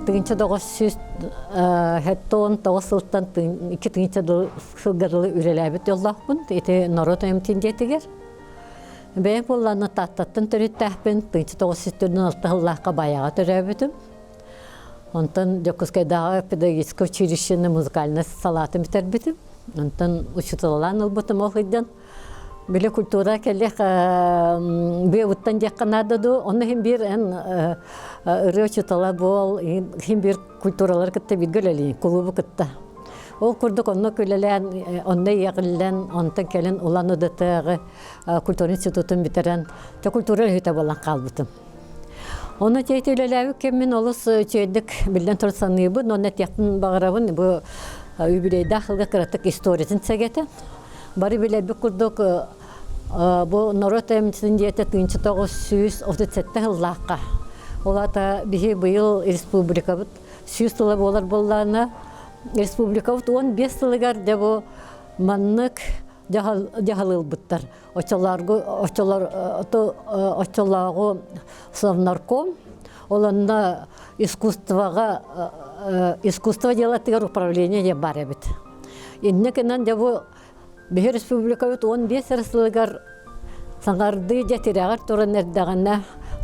тыгынча 900 хеттон 9 сылтан 2 тыгынча сылгырылы үреләбит яллахпын. Эти народ эмтиндетигер. Бәйін болланы таттаттын төріттәхпін, тыгынча 906 жыллаққа баяға төрәбітім. Онтан Жокускайдағы педагогическое училищені музыкальный салатын бітербітім. Онтан учутылалан ұлбытым оқыйдан. Білі культура кәлек бе ұттан жаққанадыды, оны хем бір ұры учутала бол, хем бір культуралар күтті білгілі, клубы күтті. Ол күрдік оны күлілен, оны еғілен, онтан кәлін ұлан ұдытығы культура институтын бітерен, культура үйті болан қалбытым. Оны тейті үлеләуі кеммен олыс чөйдік білден тұрсаныбы, оны тияқтын бағырабын, бұл үбілейді ақылға қыраттық историясын сәгеті. Бары біләбі күрдік бұл народ әмтісін дейті 1937 жыллаққа. Олата бігі бұйыл республика бұд, 100 жылы болар боларына республика бұд, 15 жылығар да бұл маннық жағалыл бұдтар. Очалағы совнарком, оланда искусство делатығар управление бар әбіт. Иннекенен да бұл Бехе республика 15 сырсылығар саңарды жәтірағар тұрын әрдіғана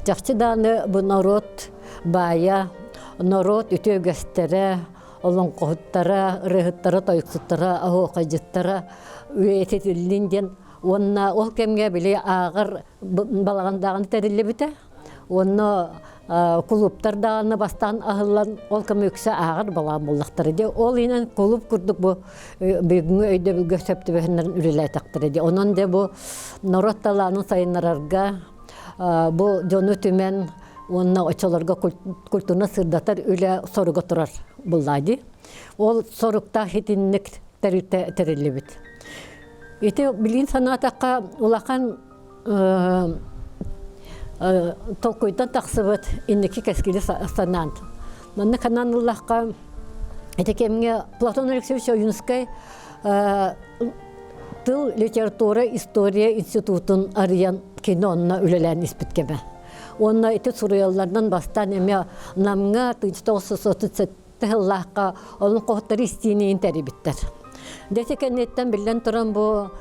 жақсы даны бұл народ бая, народ үтеугестері, олон қоғыттары, рығыттары, тойықсыттары, ағуға жыттары өйететілінден. Онына ол кемге біле ағыр балағандағын тәрілі біті. Оны клубтардағыны бастан ағылан ол кім өксі ағыр балаған болдықтыр еді. Ол енен клуб күрдік бұл бүгінгі өйді бүгі сөпті бөхіндерін үрелей тақтыр еді. Онын де бұл народ таланын сайынларға бұл жоны түмен онына очаларға культурна сырдатар үлі соруға тұрар бұллайды. Ол сорукта хетінлік тәрілі біт. Еті білген санатаққа олақан толкойдан тақсыбыт иннеки кәскелі санант. Манны канан Аллахқа этекемге Платон Алексеевич Юнскай тыл, литература, история институтын арыян кинонна үлелән испиткеме. Онна эти суруялардан бастан эме намга 1937 Аллахқа олон қоғыттары истинейін тәрібіттер. Детекенеттен білден тұран бұл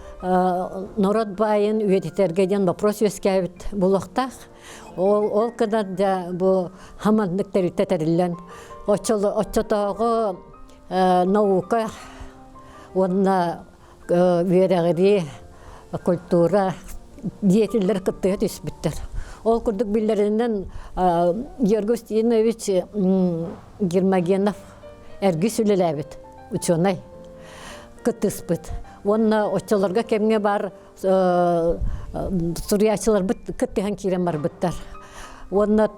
народ байын үйететергеден вопрос өскәбіт бұлықтақ. Ол қадар да бұл хамандық тәрілтетәрілен. Отчатағы наука, онна верағыри, культура, диетелер күттіғет үспіттір. Ол күрдік білдерінен Георгий Устинович Гермогенов әргі сүлеләбіт, ученый. Кыттыспыт. Онна очаларға кемге бар сурьячылар кыттыған керем бар бұттар. Онна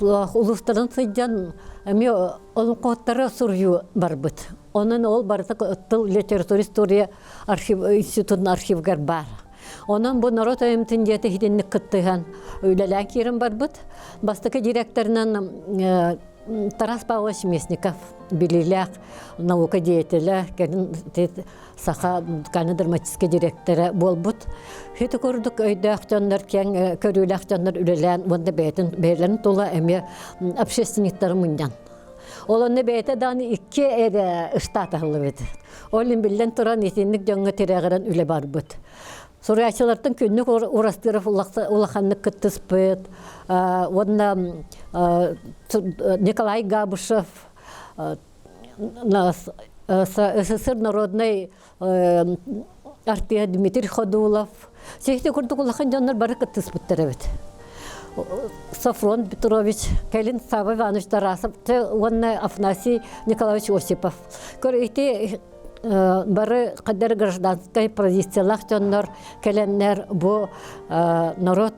ұлыстарын сыйдан оның қоғыттары сурью бар бұт. Оның ол барды тыл литература история институтын архивгар бар. Онан бұл народ өйімтіндеті хиденлік кыттыған өйләлән керем бар бұт. Бастықы директорынан Тарас Павлович Местников, билилях, наука деятеля, саха драматический директора болбут. Хеті көрдік өйді ақтандар кен көрілі ақтандар үлелән, онда бәйлерін тола әме общественниктары мұндан. Оланы бәйті даны 2 әрі ұштаты ғылы беді. Олын білден тұран етінлік жоңғы терәғыран үлі бар бұд. Сурьячылардың күннік урастырып улаханлык кыттыс быт. Онна Николай Габышев, СССР народный артия Дмитрий Ходулов. Сейхте күрдік улахан жандар бары кыттыс бұттыр әбет. Сафрон Петрович, Калин Сава Иванович Тарасов, онна Афанасий Николаевич Осипов. Көрейте бары қадар гражданской позициялах жандар кәленнер бұ народ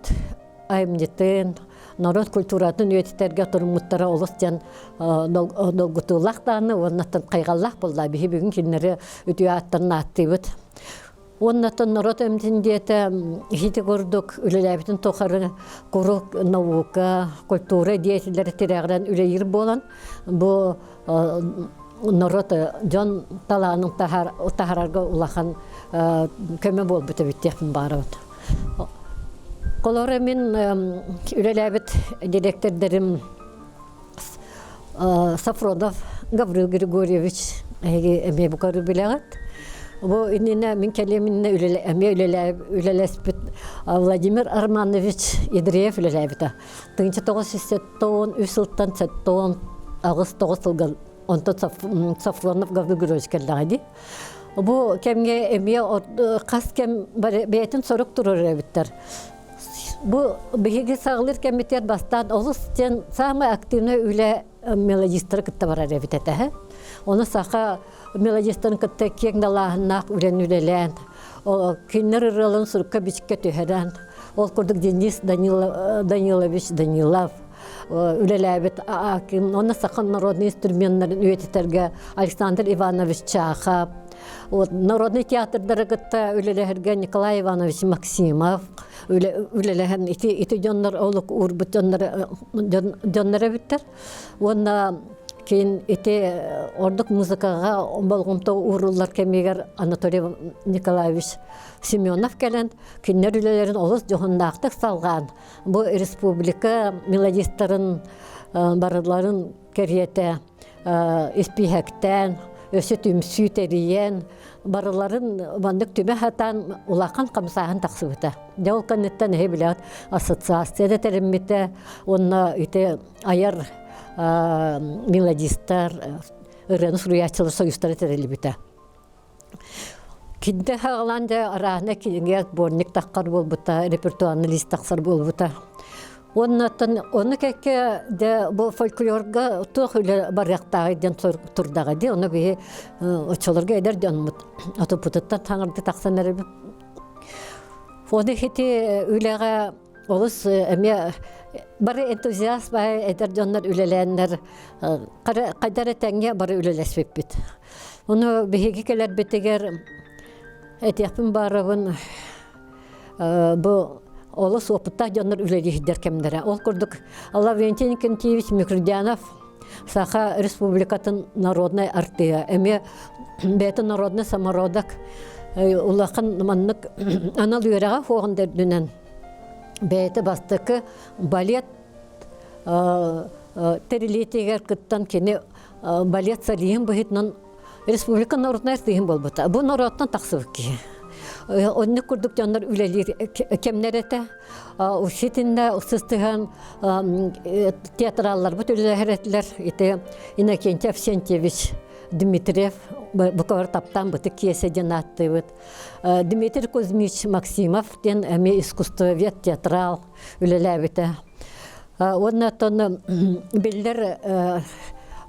айымнетін, народ культуратын өйеттерге тұрмыттары олыстен долгутулақтаны, оннаттан қайғаллақ болда бейі бүгін кенері өтуе аттарын аттыбыт. Оннаттан народ айымтіндеті жеті көрдік үлеләбетін тоқары құруқ наука, культура деятелері терәғірен үлейір болан. Бұ народ жон таланың тахарарға улахан көмі бол бүті бүттеқін бары өт. Қолары мен үлеләбіт директордерім Сафронов Гаврил Григорьевич эме букары билегат. Бу инне мен келеминне үлелеспит Владимир Арманович Идреев үлелебита. 1907 үсылтан сеттон агыс 9 жылгы онто Сафронов Гаврил Григорьевич келдиги. Бу кемге эме кас кем бетин сорук турur эбиттер. Бу биги сагылыр кемитер бастан олус тен самый активный үле мелодистер кытта барар эбитете. Оны саха мелодистern кытта кеңдалаһыннак үлен-үлелән. О кинер ролын сурка бичкә төһәрән. Ол курдык Денис Данилович Данилов үлеләбит акин. Оны саха народный инструментларын өйеттерге Александр Иванович Чахов. Народный театрдары кытта үлеләһәргә Николай Иванович Максимов. Үлеләһән ити җоннар олук урбут җоннары биттер. Онда кейін ордық музыкаға болғымта урулар кемегер Анатолий Николаевич Семенов кәлін кеннер үлелерін олыс жоғындақтық салған. Бұл республика мелодистерін барыларын кәрiyete испихектен, өсі түмсі тәрейен, барыларын бандық түмі хатан улақан қамсағын тақсыбыта. Жауыл қанеттен әйбілет ассоциацияда тәрімметі, онына аяр мелодистар, ырын суруячылы союстары тәрелі біті. Кинде хағаланды арағына кейінге борник таққар бол бұта, репертуарны лист тақсар бол бұта. Оны кәкке бұл фольклорға тұқ үлі баряқтағы ден тұрдағы де, оны бейі ұчылырға әдер ден мұт. Аты бұтыттан таңырды тақсан әрі бі. Оны хеті үліға олыс әме бары энтузиаст бай әдер донлар үлеләнлер қайдары тәңге бары үлеләспеп бит. Оны бейгі келер бетегер әтияпын барығын бұл олыс опытта донлар үлелейдер кемдері. Ол күрдік Алла Валентин Кентьевич Микрудянов саха республикатын народной артия. Әме бәті народный самородок улақын маннық анал үйераға хоғын дәрдінен. Бәйті бастықы балет терилетегер кыттан кені балет салиын бұхетнан республика народный артиын бол бұта. Бұл народтан тақсыбы ки. Оны күрдік жандар үлелер кемнер әті. Ұшетінде ұсыстыған театралар бұт үлелер әтілер. Иннокентий Авсентьевич Дмитриев бұқавар таптан бұты киесе денатты бұт. Дмитрий Кузьмич Максимов ден әме искусствовед театрал үлеләбіті. Оны тоны білдер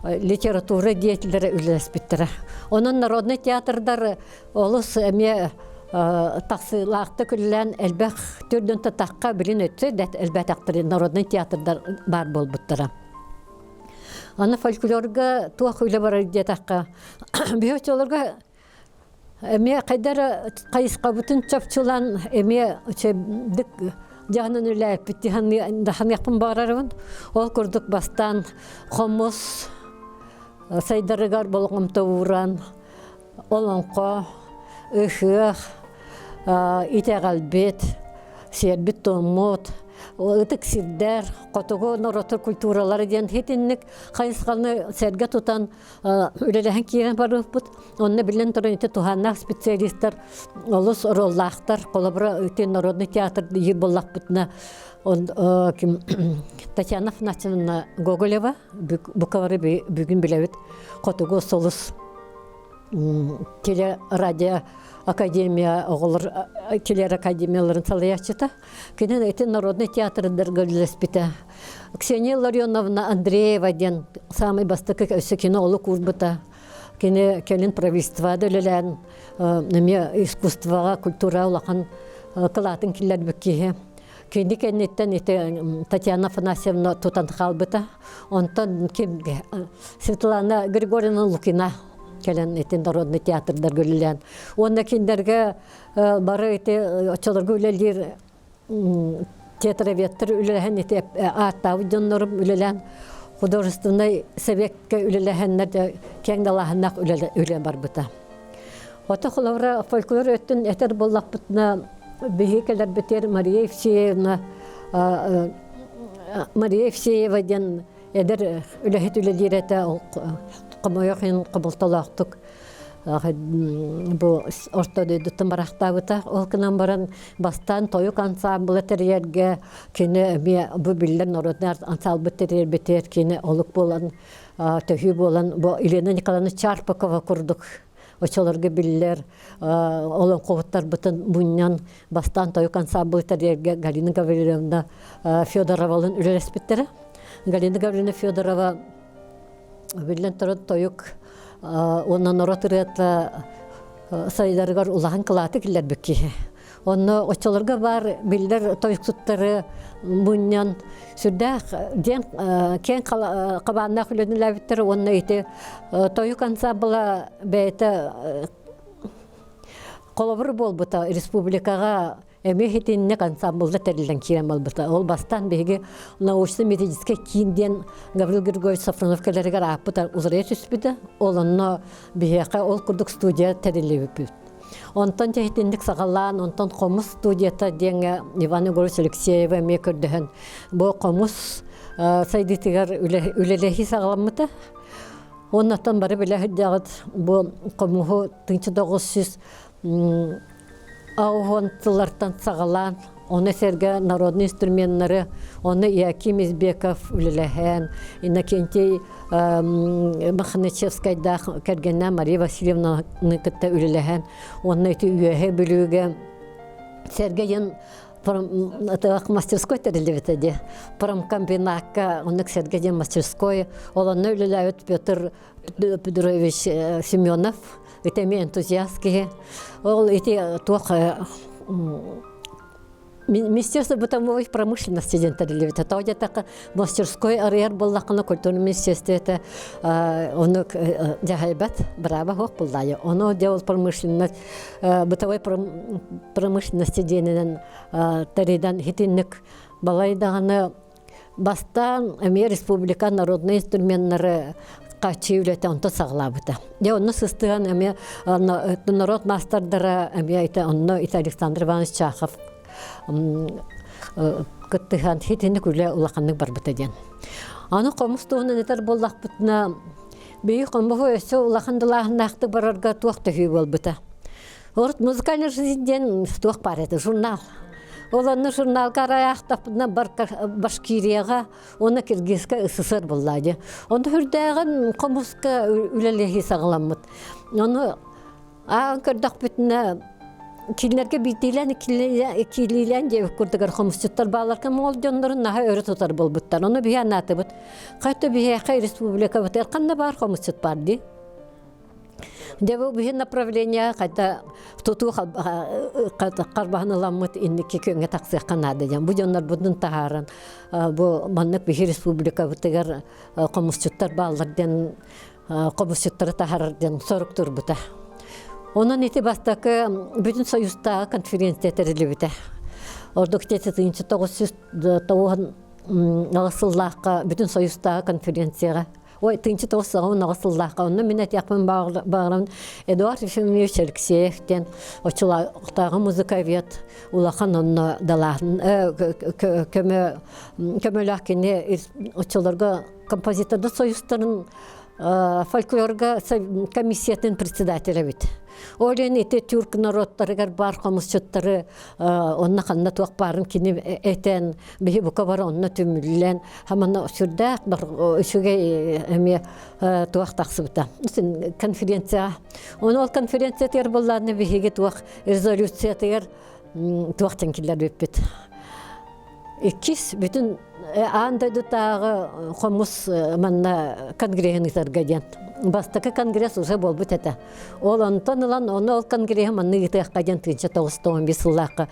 литература деятелері үлеләспеттірі. Оның народный театрдар олыс әме тақсылақты күлілән әлбәқ түрден таққа білін өтсе, дәт әлбәт ақтыры народный театрдар бар бол бұттыра. Аны фольклорга туақ үйлі барар детаққа. Бүйет оларға әме қайдар қайысқа бұтын чапчылан әме дік жағынан үләп бітті хан яқпын бағарарығын. Ол күрдік бастан қомыс, сайдарығар болғымта уран, оланқо, ұхық, итеғалбет, сербет томот, ытык сирдер, қотығы норотыр культуралары ден хетіннік қайысқалны сәрге тұтан үлеләхін кейген барып бұд. Онны білен тұрын еті тұханнақ специалистер, олыс ороллақтар, қолабыра өте народный театрды ер боллақ бұдына. Татьяна Фнатьевна Гоголева, бұқавары бүгін біләуіт, қотығы солыс телерадио академия оғылыр, келер академияларын салаячыта. Кенен әйтін народный театрындар гөлілеспіті. Ксения Ларионовна Андреева ден самый бастықы өсі кені олы курбыта. Кені келін правительствада өлелән, искусствоға, культура олақан қылатын келер бүккеге. Кенді кенеттен Татьяна Афанасьевна тұтан қалбыта. Онтан кемге Светлана Григорьевна Лукина келен этен народный театрдар гөлелән. Онда кендерге бары очаларга үлелер театроветтер үлеләһен аттабы жоннорым үлелән художественный советке үлеләһеннәр кеңдалаһыннак үлелән бар бута. Ота холавра фольклор өттен этер боллак бутна бигекелер бетер Мария Евсеевна ден Eder ülehet üle direte qamaya qabultalaqtık. Bu ortodöydüttün baraqtabıta olkınan baran bastan toyuk ansamblı teriyerge kini bu bilden narodnar ansamblı teriyer beter kini oluk bolan töhü bolan bu Ilena Nikolayevna Çarpakova kurduk. Oçalarga biller olan kovutlar bütün bunyan bastan toyuk ansamblı teriyerge Galina Gavrilevna Fyodorova'nın ülelespitleri. Galina Gavrilevna Fyodorova bilden toyuk ondan oratırıtla sayılargar ulağın kılatı killer büki. Onu oçalarga var biller toyuksutları bunyan sürdü den ken qabanna kullanılan bitler onu ite toyuk ansambla beyte kolabor bolbuta respublikaga Emehitинне ансамблда терилден кирем албыта. Ол бастан беги научно-методический кинден Гаврил Григорьевич Сафроновкаларыгар аппыта узырет үспүдө. Олонно беге ол курдук студия терилебип. Онтон техниндик сагаллан, онтон комус студията денге Иван Егорович Алексеева мекөрдөһөн. Бу комус сайдитигер үлелехи сагаламмыта. Оннан бары биле дагыт бу комуху 1900 Ауғантылардан сағалан, оны серге народный инструментары, оны Яким Избеков үліләхән, инакентей Махначевскайда кәргенна Мария Васильевна күтті үліләхән, оны еті үйәхе білуге серге ен мастерской терелевитеде, промкомбинатка, оны серге ен мастерской, оланы үліләвет Петр Петрович Семенов, Итеми энтузиастские. Ол эти только Министерство бытовой промышленности дентарилевит. Это вот так мастерской арьер был лакана культурное министерство. Это он дягайбат браво хох полдаю. Он делал промышленность бытовой промышленности денен таридан хитинник балайдаганы бастан Америка республика народные инструменты качивлете онто саглабыта. Я онно сыстыган эме народ мастардара эме айта онно ит Александр Иванович Чахов кыттыган хитини күле улаканнык барбыта ден. Аны комустугунан этер боллакпытына бейи комбугу өсө улакандылаахнакты барарга туакта хүй болбыта. Орт музыкальный жизнь туак бар эти журнал. Оланы журналга раяқтапына Башкирияға, оны Киргизка СССР болады. Оны хүрдәғін комуска үлелехи сағыламыд. Оны көрдіқ бүтіні килерге битилен, килилен жевік көрдігер комусчуттар баларкан ол жондырын наға өрі тұтар бол бұттар. Оны бия наты бұд. Қайты бия қай республика бұд. Қанда бар комусчут барды. Дебу бихин направление кайта туту карбахны ламмыт инники көнгө таксык канады жан. Бу жондар будун тахаран бу маннык бихи республика бутыгар комусчуттар баллардан комусчуттар тахардан соруктур бута. Онун эти бастакы бүтүн союзда конференция терилибите. Ордук тете 1909 нагысыллакка бүтүн союзда конференцияга Ой, тынчы тоғысыға нағысыллаққа. Оны мен әтияқпен бағырын Эдуард Ефимович Алексеевтен очылақтағы музыкавет улақан оны далағын көмеләкіне очыларға композиторды союзтарын фольклорга комиссиятын председателя бит. Олен эте түрк народтарыгар бар комусчуттары онна ханна туак барын кини этен бихи бука бар онна түмүллен хамана сүрдәк бар үшүгө эме туак таксыбыта. Конференция. Ол конференция тер болларны бихиге туак резолюция тер туак тенкиллер беппит. Икис бүтүн андайды тағы қомыс манна конгрегін итаргаден. Бастакы конгресс уже бол бұт әті. Ол онтан ұлан, оны ол конгрегін манны итаргаден 1915 жылақы.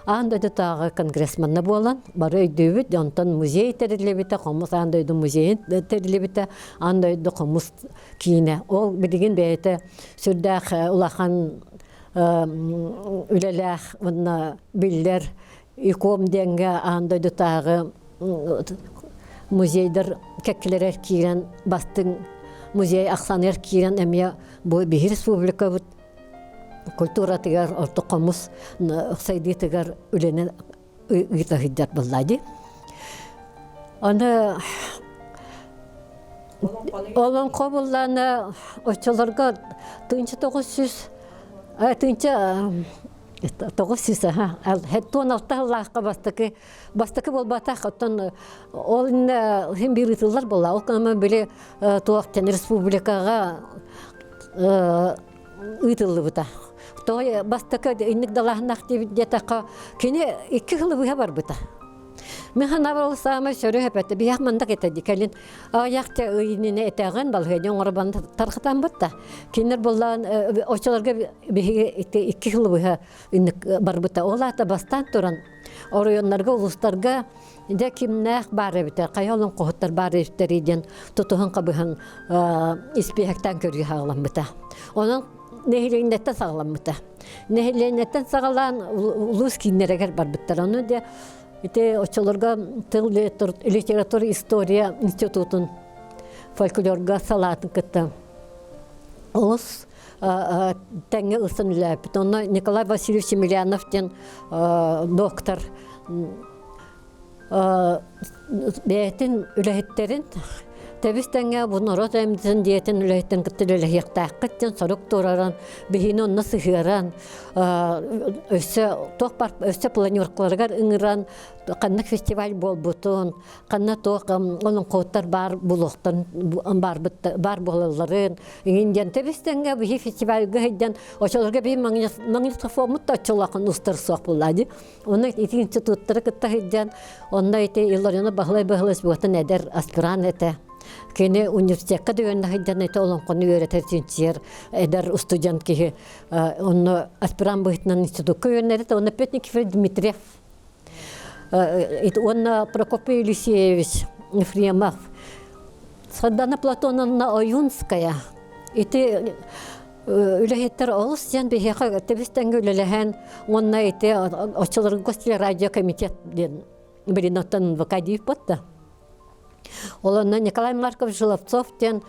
Андайды тағы конгресс манна болан, бары өйдөбіт, онтан музей тәрілебіті, қомыс андайды музей тәрілебіті, андайды қомыс кейіне. Ол білген бәйті сүрдәқ ұлақан үлеләқ, білдер, иком денге андайды тағы музейдер кәккілер кирен бастың музей ақсанер кирен әме бұл бейі республика бұд культура тігер орты қомыс ұқсайды тігер үлені ұйта хиддер бұллайды. Оны Olan qobullarına oçalarga tınçı 900 tınçı 900 ha. Hetton altahlarga bastaki bolbata hattan ol hem bir yıllar bolla. O kama böyle Tuğaktan Respublikaga ıtıllı buta. Toy bastaki innik dalahnak diyetaka kene 2 yıl bu var buta. Mehana var olsam şöyle hepte bir yakmandak etedi kelin ayakta öynüne etegen balhedin orban tarxtan butta kinler bollan oçalarga bir 2 yıl bu innik barbıta olata bastan turan orayonlarga uluslarga de kimnah bare biter kayolun qohutlar bare ifteriden tutuhan qabıhan ispihaktan körü hağlan bita onun nehirliğinden sağlam bita nehirliğinden sağlan ulus kinlere barbıtlar onu de İşte oçalarga tıl literatür historia institutun folklorga salatın kıtta. Os tenge ısın ülepit. Ona Nikolay Vasilyevich Emelianov'ten doktor beyetin ülehitlerin Tebistenge bu narot emdizin diyetin ülehitten kıttırıyla yıktağıkkıtten soruk doğraran, bihini onunla sıhıran, össe planyorklargar ıngıran, kannak festival bol butun, kanna toq onun qoğutlar bar buluqtan, bar bolaların, ingen tebistenge bihi festival gıhaydan, oçalarga bihi magnetofomut da açılaqın ustar soq buladı. Onu iti institutları kıttahaydan, onda iti yıllarına bağlay buatan eder aspiran ete. Kene üniversiteye dönüyorlar ete olan konu öğretirsinler eder student ki onu aspiran boyutnan institutu yönleri onu Petnikov Dmitriyev onu Prokopy Ilyseevich Efremov Sadana Platonovna Oyunskaya iti ülehitler olsun bir heka tebisten gülelehen onunla iti açılır Gostiler Radyo Komitet bir notan vakadiyip battı. Оланна Николай Маркович Желовцовтен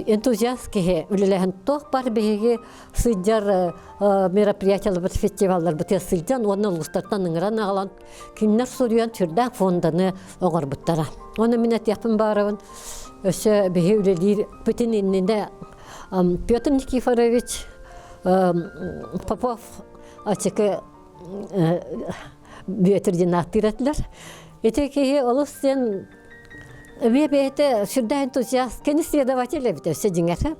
энтузиастские үлелehen тоқ бар беге сыйдар мероприятиялар бит фестивальлар бит сыйдан оны улустардан ыңран алан киннер сурян түрдә фонданы оңар буттара. Оны минет япын барыбын өсө беге үлелер бүтүн иннеде Петр Никифорович Попов ачык бетерден актыратлар. Этеке олусын Бебете сюда энтузиаст, кені следователь бит өсө диңер.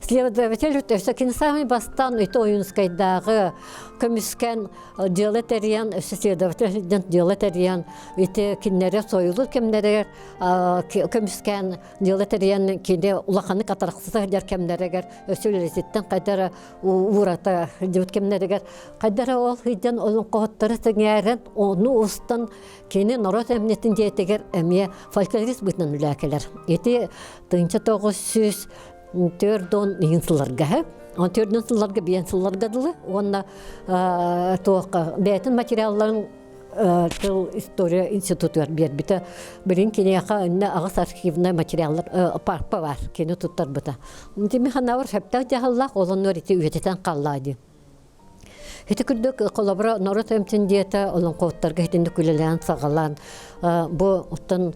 Следователь бит өсө кені самый бастан ито оюнскайдағы көмүскән диалетериан өсө следователь диалетериан ите киннере союлur кемнерер көмүскән диалетериан кине улаханы катараксыза дер кемнерегер өсө лезеттен кайдара урата дебит кемнерегер кайдара ол хиден олон коттары теңерен оны устан кені народ эмнетин диетегер эме фольклорист бутнан үләкелер. Ити 1904 йынсыларга 14 сылларга биян дылы. Онна бәйтін материалларын тыл история институты бар. Бita бірін кенеяқа үнне ағыс архивна материаллар парпа бар. Кені туттар бұта. Үнтемі ханавар шәптақ жағаллақ олын өреті үйететен қаллады. Хеті күрдік қолабыра народ әмтін диета олын қоуттарға хетінді күлелән сағалан. Бұл ұттын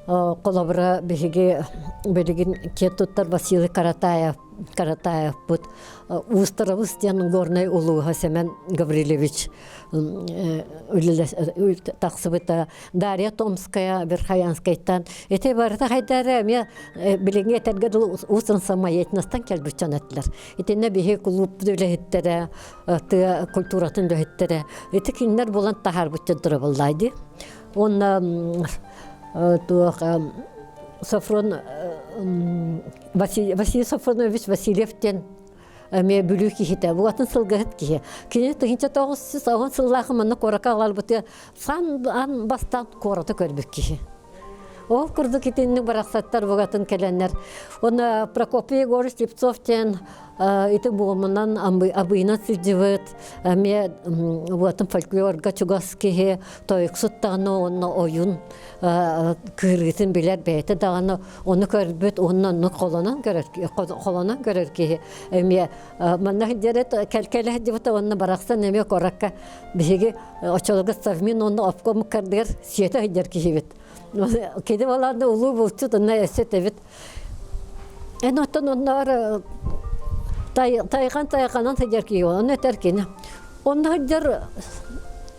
қолабыра бігін кеттуттар Василий Каратаев бұд. Устарабыз ден горнай ұлуға Семен Гаврилевич тақсыбыта Дарья Томская, Верхаянскайттан. Эте барыта қайдары әме біліңе әтергеді ұсын самайетінастан кәлбүтчан әттілер. Етіне бейе клуб дөйләхеттері, культуратын дөйеттері. Эте кенлер болан тахар бұтчан тұры болдайды. Оны Сафрон Василий Сафронович Васильевтен me bülük ihte bu atın sılgıt ki kine tığınca toğuz sağın sıllahu manna koraka alal bute san an bastan korata körbük ki o kurdu kitinin baraksatlar bu atın kelenler ona Prokopy Goris Liptsovten iti boğumundan abıyına silcivet me bu atın folklorga çugaski toyuksuttanı ona oyun kırgıtın biler beyte dağını onu körbüt onu kolanan görür ki me manna deret kelkele dibata onu baraksan me koraka bihigi açılgı savmin onu opkom karder siyete hider ki hibit Кеди баланы улуу болчу тына эсет эбит. Оттон оннар тайганан тедерки он этеркине. Оннар жер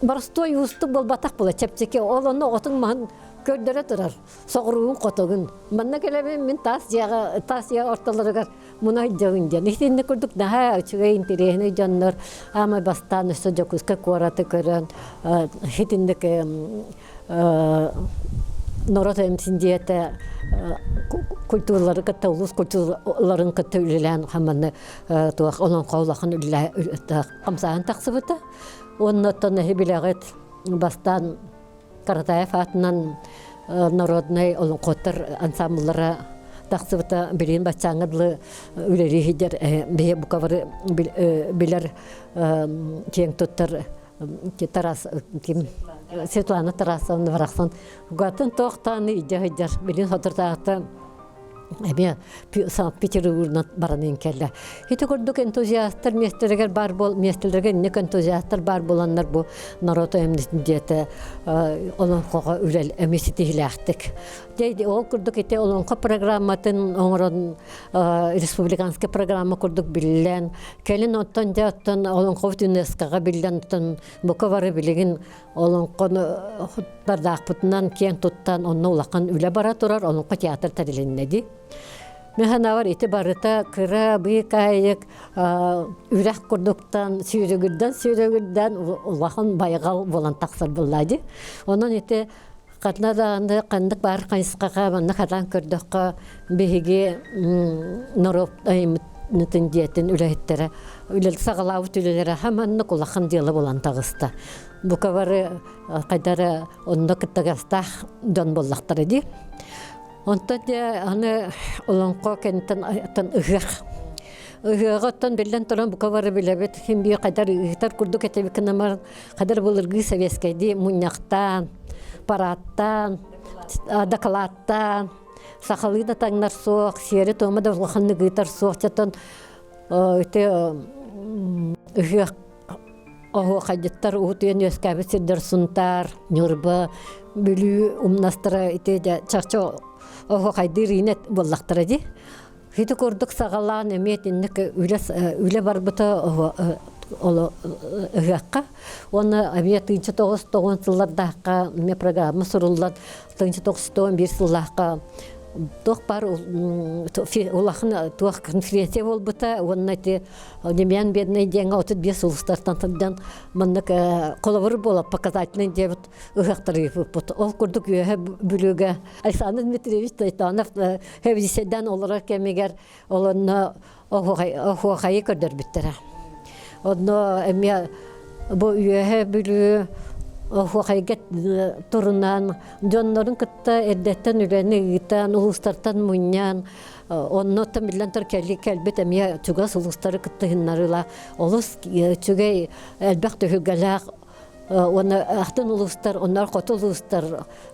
барстой усту болбатак була чепчеке ол онно отун ман көрдөрө турар. Согуруун котогун. Манна келебе мен тас я ортолоргар муна жагын жан. Ихтинде көрдүк daha чуга интересне жаннар ама бастан өсө жокуска кораты көрөн. Хитиндеке Норот эмсиндиете культуралары кытта улус культураларын кытта үлелен хаманы туак олон каулахын үлеле камсаан таксыбыта. Оннотон хибилегет бастан Каратаев атынан народный олон коттар ансамбльлары таксыбыта билин бачаңыдлы үлери хидер бе букавары билер кең туттар Тарас ким Светлана Тарасовна варахсан гатын тоқтаны идея билин хатыртаата эме Санкт-Петербургдан баранын келди. Хите көрдүк энтузиасттар местелерге бар бол местелерге не энтузиасттар бар боландар бу народ эмнисиндете олон кога үлел эмиситилактык. Дейди ол көрдүк эте олон программатын оңрон республиканский программа көрдүк билен келин оттон жаттан олон ков ЮНЕСКОга билен оттон буковары билеген олон кону бардакпытынан кең туттан онно улакан үле бара турар олон театр тарилиннеди. Механавар ити барыта кыра быйкайык үрәк курдуктан сүйрөгүрдөн улахан байгал болан таксыр буллады. Онун ити катнадаанды кандык бар кайсыкага манна кадан көрдөккө биги нороп нытын диетин үләһиттере үлел сагалау түлелере хаманны кулахан дилы болан тагыста. Буковары кайдары онда кыттагастах дон боллактар иди. Онтан де аны олонко кенттен ыгыр. Ыгырготтан билен туран буковары билебет химби кайдар ыгытар курдук этебикнамар кайдар булыргы советскайди муньяктан, параттан, докладтан, сахалыда таңнар соқ, сері томада улаханны гытар соқ чатан өте ыгыр Ого кайдыттар уутуен өскәбі сирдер сунтар, нюрба, бүлі умнастыра ите чарчо ого кайдыр инет боллақтыра ди. Хиті көрдік сағалан әмет иннік үлі барбыта олы үгіққа. Оны әмет 1990 жыллардаққа программа сұрылдан 1991 жыллаққа Тох бар улахын туах конференция болбыта, онна те немен бедный день отыт бес улустартан тыдан маннык коловыр болап показательный дебет ыгактары бут. Ол курдук үйе бүлүгө Александр Дмитриевич Тайтанов хевдиседен олара кемегер олонно охуахайы көрдөр биттера. Одно эме бу үйе бүлү Хойгет турунан жоннорун кытта эрдеттен үрәне гитан улустартан муньян оннота миллантар келбет эмия тугас улустары кытта хиннарыла олус чугай элбакты хүгалак оны ахтын улустар оннар кот улустар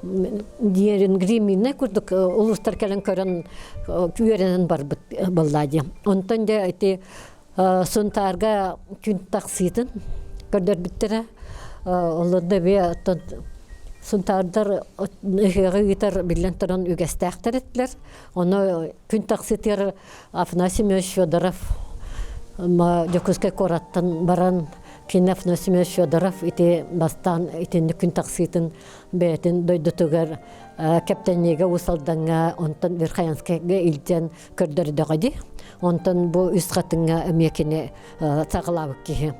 диерин гримине курдук улустар келен көрөн күөренен бар боллади онтон да эти сунтарга күн такситин көрдөр биттере Олорда бе сунтардар гитар билен торон үгәстәктер итләр. Оны күн такситер Афанасий Федоров ма Жокускай кораттан баран кин Афанасий Федоров ите бастан итен күн такситин бетин дойдутугар каптанеге усалданга онтан Верхаянскайга илден көрдөрдөгөди. Онтан бу үс хатынга эмекене цагылабык ки.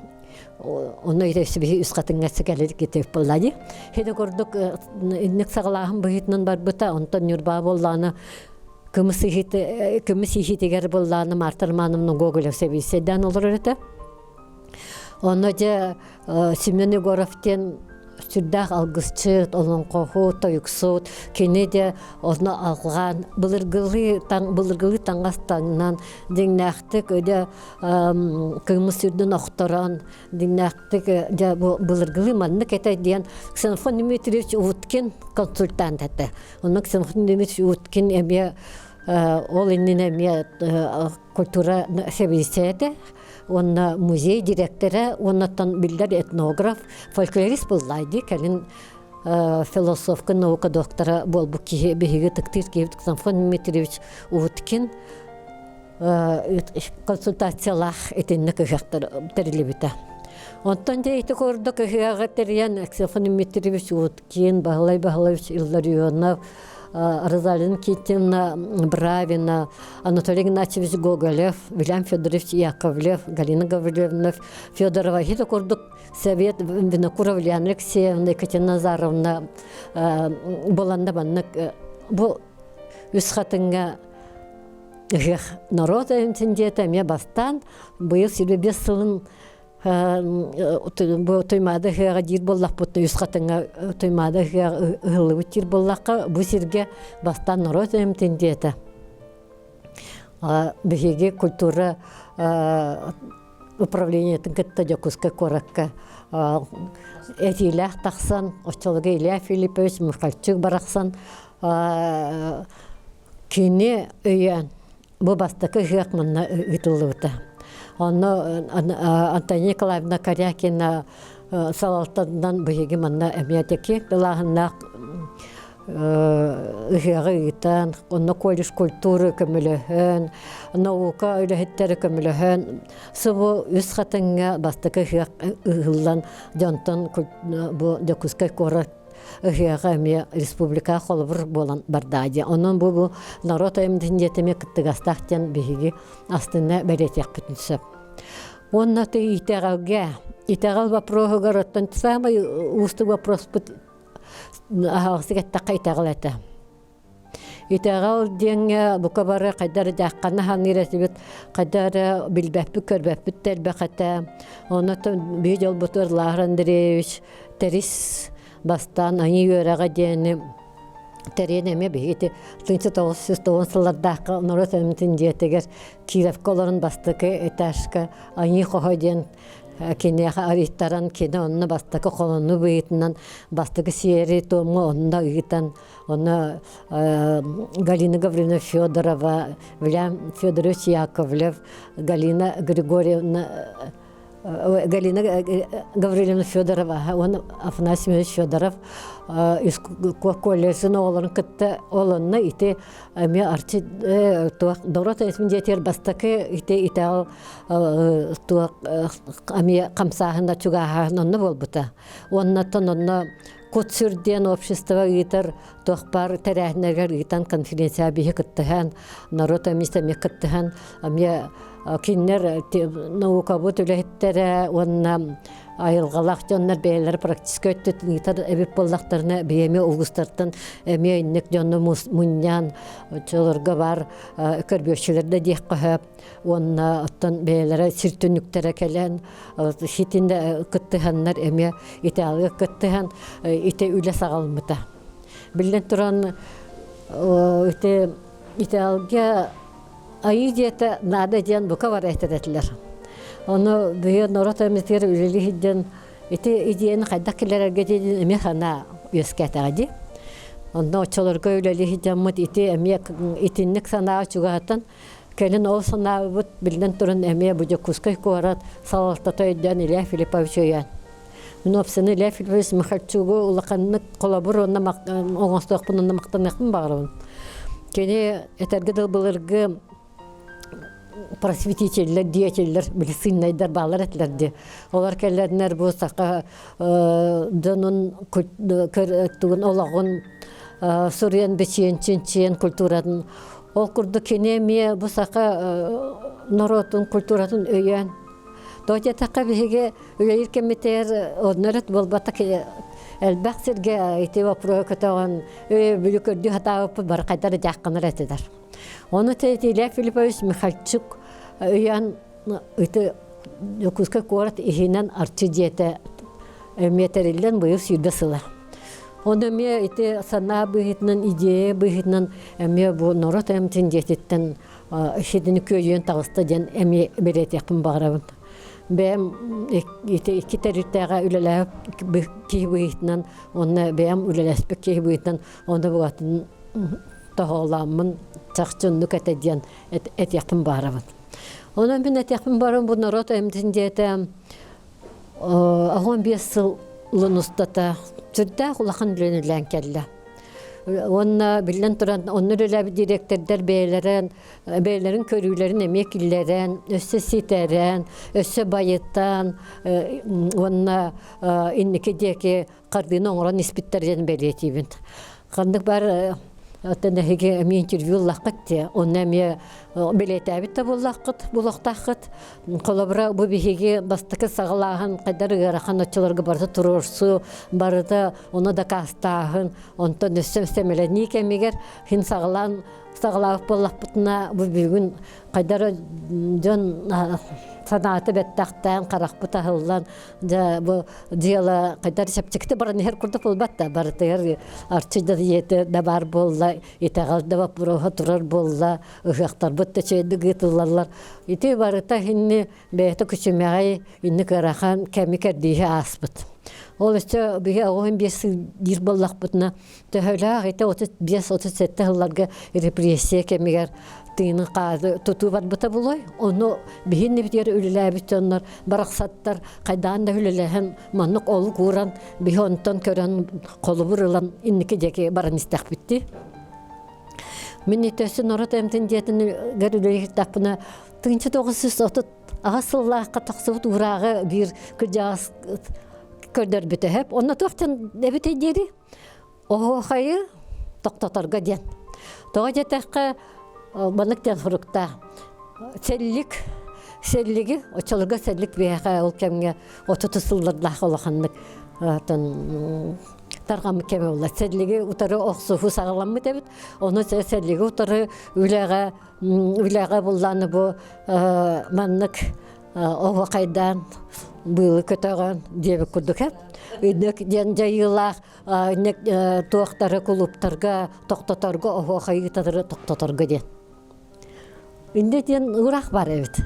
Оны иресби үс хатынга сәгәлек кетеп булды. Хеде көрдүк иннек сагалаһын быйтнан бар бута онтан юрба болланы кымысы хитегер болланы мартырманымның Гоголев себеседен олар өте. Оны же Семен Егоровтен сүрдәк алгысчы, олон қоқу, тойықсуд, кені де оны алған, бұлырғылы таңғастаңнан, деңнәқтік өде кымыс сүрдің оқтыран, деңнәқтік бұлырғылы манны кәтәй дейін Ксенофон Дмитриевич Уткин консультант әті. Оны Ксенофон Дмитриевич Уткин әме ол еннен әме культура себеседі. Онна музей директоры, оннаттан билдер этнограф, фольклорист буллайды, кәлін философка наука доктора болбу ки беге тактир кебит Фон Дмитриевич Уткин консультациялах этинне кыгактар терилибита. Онтон дейти кордо кыгага териян Фон Дмитриевич Уткин Баглай-Баглаевич Илларионов Розалина Китина, Бравина, Анатолий Игнатьевич Гоголев, Вильям Федорович Яковлев, Галина Гаврилевна Федорова, Хита Курдук Совет, Винокуров Лиана Алексеевна, Екатерина Назаровна, Боланда Баннак, Бу Юсхатынга народ интендета, мне бастан, был себе без сылын, тоймада гадир боллак бутны юсхатыңа тоймада гылыбытир боллакка бу сирге бастан народ эмтендета беге культура управление тынкытта жокуска коракка этилах таксан очолга Илья Филиппович Мухальчук бараксан кине өян бу бастакы гыакманна ытылыбыта. Антония Николаевна Корякина салалтандан быйги манна эмиятеки пелагыннак ыгыгытан, онно колледж культуры көмөлөһөн, наука үлөһеттери көмөлөһөн, субу үс хатынга бастакы ыгыллан жонтон бу докуска кора ыгыга республика холбур болан бардади. Онон бу народ эмдиндетеме кыттыгастахтен беги астына беретек бүтүнсөп. Онна ты итегал вопросы городтан самый устный вопрос сигетта итегал это. Итегал деньги букабары кайдар жакканы ханиресибит кайдар билбеппи көрбеппи тербеката. Онна бижол бутур Андреевич Терис бастан они юрага дени теренеме бейти 1990 сыллардакы народ эмтиндетегер Кировколорун бастыкы эташка они хоходен кинеха ариттаран кине онны бастыкы колону бейтинен бастыкы сиери тому онда ыйтан онна Галина Гавриловна Федорова, Вильям Федорович Яковлев, Галина Гавриловна Федорова, он Афанасьевич Федоров, из колледжин оларын кытты олынны ите ме арчи дорота эсминдетер бастакы ите итал аме камсахында чугаһанны болбута. Оннаттан онна Кутсүрден общество итер тохпар терәһнәгәр итан конференция бихе кыттыһан, народ эмистеме кыттыһан, аме киннер наука бу төлөһтәре онна айылгалак жоннар бәйләр практика өттү итер эбип боллактарына бееме угустартан эме иннек жонны муннян чолорга бар көрбөчүләрдә дип кахап онна оттан бәйләре сиртүнүктәре келен хитинде кыттыһаннар эме итәлгә кыттыһан ите үле сагалмыта билен туран ите итәлгә айдета надо ден бука бар әйтәләр. Оны бүйе народ эмитер үлелиһиден ите идеяны кайдакиләргә диден эме хана үскәтәди. Онда очолорга үлелиһиден мут ите эме итинник санаа чугатан келин ол санаа бут билен турын эме бу жокускай корат салаттатайдан Илья Филиппович ян. Мунапсыны Илья Филиппович Михальчугу улаканны колабур онна оңостокпунна мактанакмын багырын. Кене этергедел булыргы просветительler, деятельler, медициннайдар балар этлерди. Олар келлернер бу сака дөнүн тугун олагын Сурьян бечен культурадан ол курду кенеме бу сака народун культуратын өйөн. Тоҗа така биге өйөр кеметер однорат болбата ке элбаксерге итева проектаган бүлүкөрдү хатаап бар кайтар жакканар этедер. Оны Илья Филиппович Михальчук өйөн ыты жокуска корат ихинен арчы жете метерилден быйыл сүйдесыла. Оны ме ите сана быйытнын идея быйытнын эме бу народ эмтин жетиттен шедини көйөн тагыста ден эме берет якын багырабын. Бем ите iki теритага үлелеп ки быйытнын оны бем үлелеспек ки быйытнын оны бугатын тахаламын чакчыннык этеден эт якын багырабын. Оны мен эт якын барым бу народ эмтин жете 15 жыл лунустата түрдә улахан ленелән келле. Онна билен туран оннурла директордар бейлерин көрүлөрүн эмек иллерен, өссө ситерен, өссө байыттан, онна инники деки кардын оңрон испиттерден белетибин. Кандык бар Тенеге мен интервью лақытте, онна ме билетәбит та булақтақыт. Колабра бу биһиге бастыкы сагалаһын кайдар гарахан очыларга барса турурсу, барда оны да кастаһын, онтон өссөмсемелени кемигер хин сагалаап боллақпытына бу бүгүн кайдар жон санаты беттақтан қарақпыта хыллан бу дела кайдар септикте баран хер курда болбатта бартыр арчыда диете да бар болла итагалда бапура турар болла ыхтар бутта чейди гытыллар ити барыта хинни бете күчүмәгай инни карахан кемикер дие аспыт. Ол өстө биге огын бес дир боллақпытына төһөлә айта 35-37 хылларга репрессия кемигер тыйны кады туту бар бута булой. Оны биһин битер үлеләбит оннар бараксаттар кайдан да үлеләһен маннык ол куран бихонтон көрөн колу бурылан инники деке баран истак битти. Мен итәсе норат эмтен диетин гәрүләй тапына 1930 агасыллакка таксыбыт урагы бир кыжас көрдөр битеп. Онна токтан дебите дери. О хайы токтотарга ден. Тога жетекке баныктан фрукта селлиги очолга селлик бияга ол кемге 30 сылларда холоханнык тан таргам кеме болла селлиги утары оксуфу сагаламмы дебит оны селлиги утары үлага булланы бу маннык ова кайдан быйлы көтөгөн дебе курдук Инек ден жайылах, инек туақтары клубтарға, тоқтатарға, ова хайытадыры тоқтатарға ден. Инде ден ұрақ бар әбіт.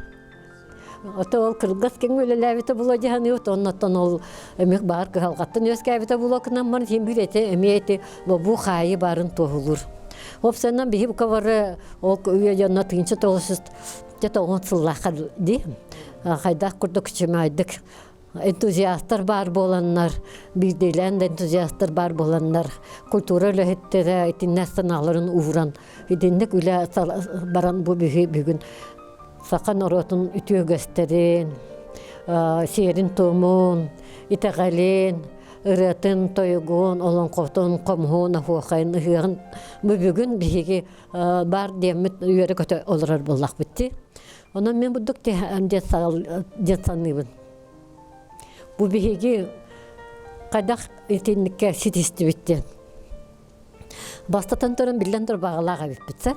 Ота ол кыргыз кен өлеләбіті бұла дегені өт, оннаттан ол әмек бар кығалғаттын өз кәбіті бұла кынан бар, тем білеті әмейті бұл қайы барын тоғылыр. Опсаннан бейіп кавары ол үйе жанна 1990 сыллаққа дейм. Қайдақ күрді күчіме айдық. Энтузиасттар бар боланнар, бирделен энтузиасттар бар боланнар, культура өлөһеттері, итиннәс саналарын ууран, идиннек үлә баран бу бүгүн сақан оротун үтүөгөстерин, серин томун, итагалин, ыратын тойгун, олон котон, комхун, афуахайн, ыгын, бу бүгүн биһиги бар демит үйөрө көтө олорор боллак битти. Онан мен будук дет саныбын. Бу биһиги кадак итинникке ситистибиттен. Бастатан төрөн биллендер багалага биппитсе.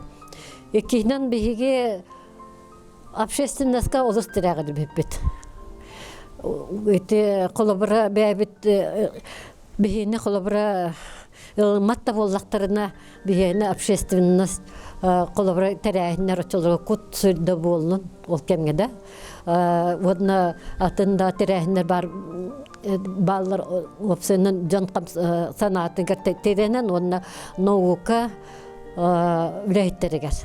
Экинен биһиги общественностька олустырага биппит. Эти колобра бәбит биһине колобра матта боллактарына биһине общественность колобра терәһиннәр очолор кут сүрдө болнун ол кемгеде. Водна атында терәһиннер бар баллар опсенен жан санатын теренен онна наука үләйттерегер.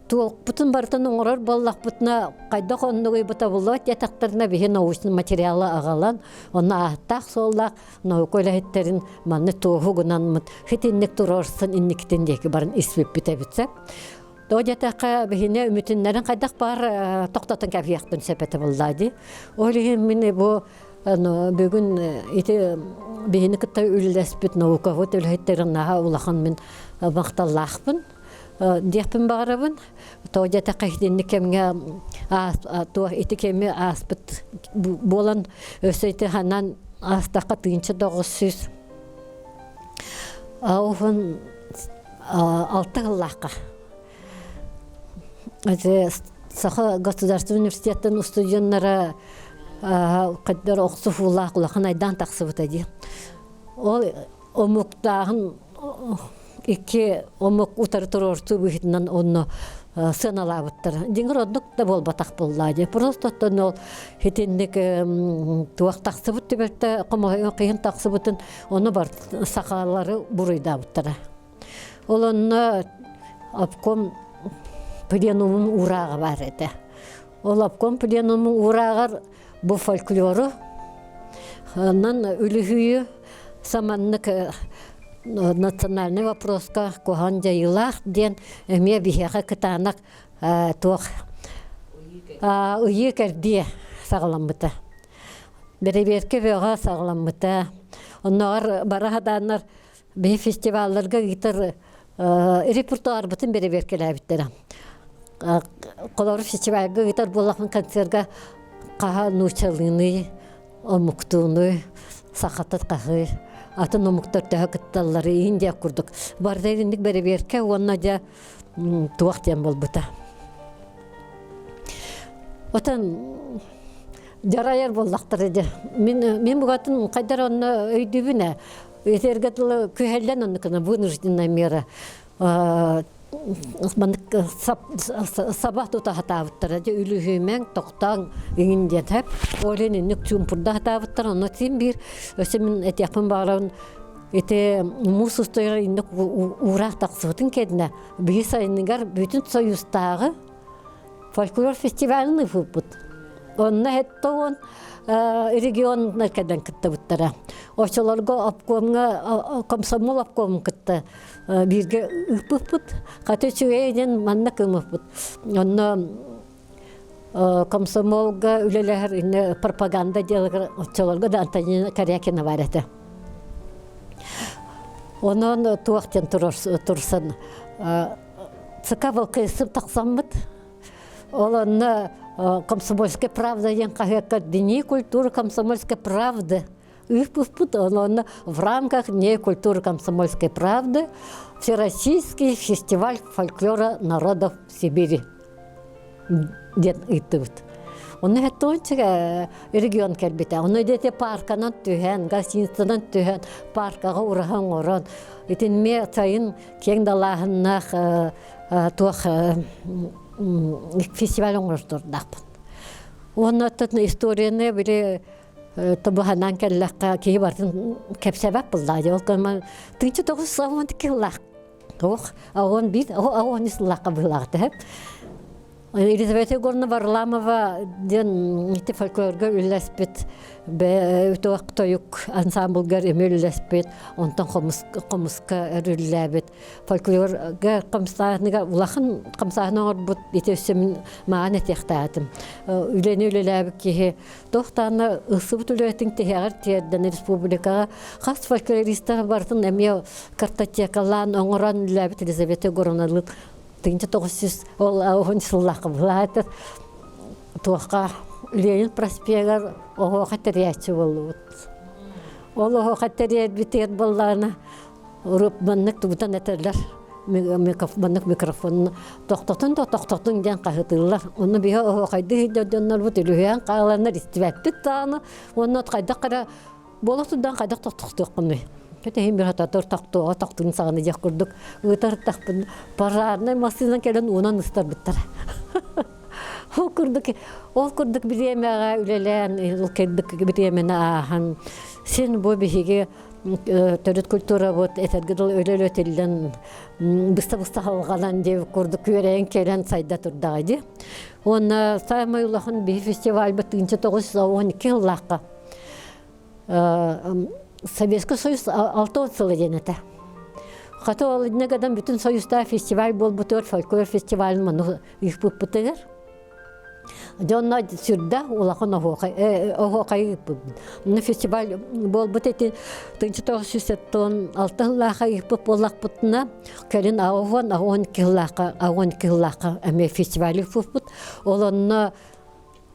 Туол бутун бартын оңорор боллак бутна кайда коннугой бута болот ятактарына бие научный материалы агалан онна аттак соллак наука үләйттерин манны тугунан хитинник турорсын инниктен деки барын испеп битебитсе. Додятака бихине үмүтүннөрүн кайдак бар токтотун кабияктын сепети булдайды. Олигин мени бу бүгүн ити бихине кытта үллеспит наука вот үләйттерин наха улахан мен макталлахпын. Дияпын бағарабын, тоғдата қайденні кемге ити кеме аспыт болан өсейті ханан астаққа 900 ауғын 6 ғыллаққа. Сақы государственный университеттің студенттары қайдар оқсу фулақ ұлақын айдан тақсы бұтады. Ол омуқтағын Ики омок утары турорту бухитнан онно сыналабыттыр. Диңгер однук да болбатак боллады. Просто тонол хитинник туак таксыбыт тибетте комой кыйын таксыбытын оны бар сакалары буруйдабыттыр. Ол онно обком пленумун урагы бар эди. Ол обком пленумун урагы бу фольклору Онан үлүхүйү саманнык национальный вопроска кохан жайылах ден эме бихеха кытанак туох уйы кердие сагаламбыта. Береберке бега сагаламбыта. Оннар барахаданнар бе фестивалларга гитар репертуар бутын береберкелебиттер. Колор фестивальга гитар болахын концертга каха нучалыны омуктууну сахаттат кахы атын омуктар тахытталлары индия курдук. Бардайдындык береберке онна жа туактен болбута. Отан жарайар боллақтыр еді. Мен бұғатын қайдар оны өйдібіне, өтергетілі көйелден оны күні вынужденная мера. Сабақ тұта хатавыттыр еді, үлігімен тоқтан үйінден тәп, олен үнік чүмпұрда хатавыттыр, оны тем бір, өсімін әтияқпын бағырауын эте мус ұстойға үйіндік ұрақ тақсығытын кедіне, бүй сайынығар бүтін союзтағы фольклор фестивалын ұфып бұд. Онна хетто он регион наркадан кытта буттара. Ошолорго обкомга комсомол обком кытта бирге ыппыппыт. Катычуэден манна кымыппыт. Онна комсомолга үлелер инне пропаганда делгер ошолорго да Антонина Карякина бар эте. Онон туактен турсан цыкавыл кайсып таксаммыт. Олонна комсомольская правда, дни культуры комсомольской правды. Он в рамках Дней культуры комсомольской правды Всероссийский фестиваль фольклора народов Сибири. Он это регион кербите. Он идет парканан тюхен, гостиницанан тюхен, паркага урахан уран. Итин ме цаин кеңдалахыннах туах фестиваль оңырдырдақпын. Оны тұтын историяны бірі тұбығанан кәлілаққа кейі бардың кәпсәбәк бұлдады. Ол көмі 39 сауынды келілақ. Оғын бейд, оғын ісілаққа бұлақты. Елизавета Егоровна Варламова ден фольклорга үлләспет, өтуақ тойық ансамблгар еме үлләспет, онтан қомысқа әрүлләбет. Фольклорга қомсағыныға, ұлақын қомсағыны оғыр бұд, ете өсімін маған әтеқтадым. Үләне үлеләбі кеге, тоқтаны ұсыбыт үләтің тегеғар терден республикаға қас фольклористар бардың әме картотекалан оңыран үлләбет Елизавета Егоровналық 1900 ол оғыншыллақы бұлады. Туаққа Ленин проспегар оғаға тәриячы болуыд. Ол оғаға тәрияд бітер болағына ұрып маннық тұғыдан әтерлер. Маннық микрофонын тоқтақтың ден қағытылар. Оны бейі оғайды хейдерденлер бұд үліген қағаларына ристібәпті тағыны. Оны қайдақ қара болықтыдан қайдақ тоқтық қыны. Кетейін бір ататыр тақтуға тақтығын сағаны жақ күрдік. Үйтар тақпын парарнай масынан келен онан ұстар біттір. Ол күрдік біремеға үлелен, ол кәдік біремені ағын. Сен бұл бігеге төрет культура бұд, әтергіділ өлел өтелден бұста-бұста қалғалан деп күрдік көрейін келен сайда тұрдағайды. Оны саймай ұлақын бір фестиваль бұд 1912 ұлаққа. Советский Союз 6 жылы денеті. Қаты ол негадан бүтін Союзда фестиваль бол бұтыр, фольклор фестивалін мұны үйіп бұттығыр. Жонна сүрді олақын оғақай үйіп бұттығыр. Мұны фестиваль бол бұт еті 1976 жыллаға үйіп болақ бұттына кәрін ағуан кіллақа әме фестиваль үйіп бұт. Оланна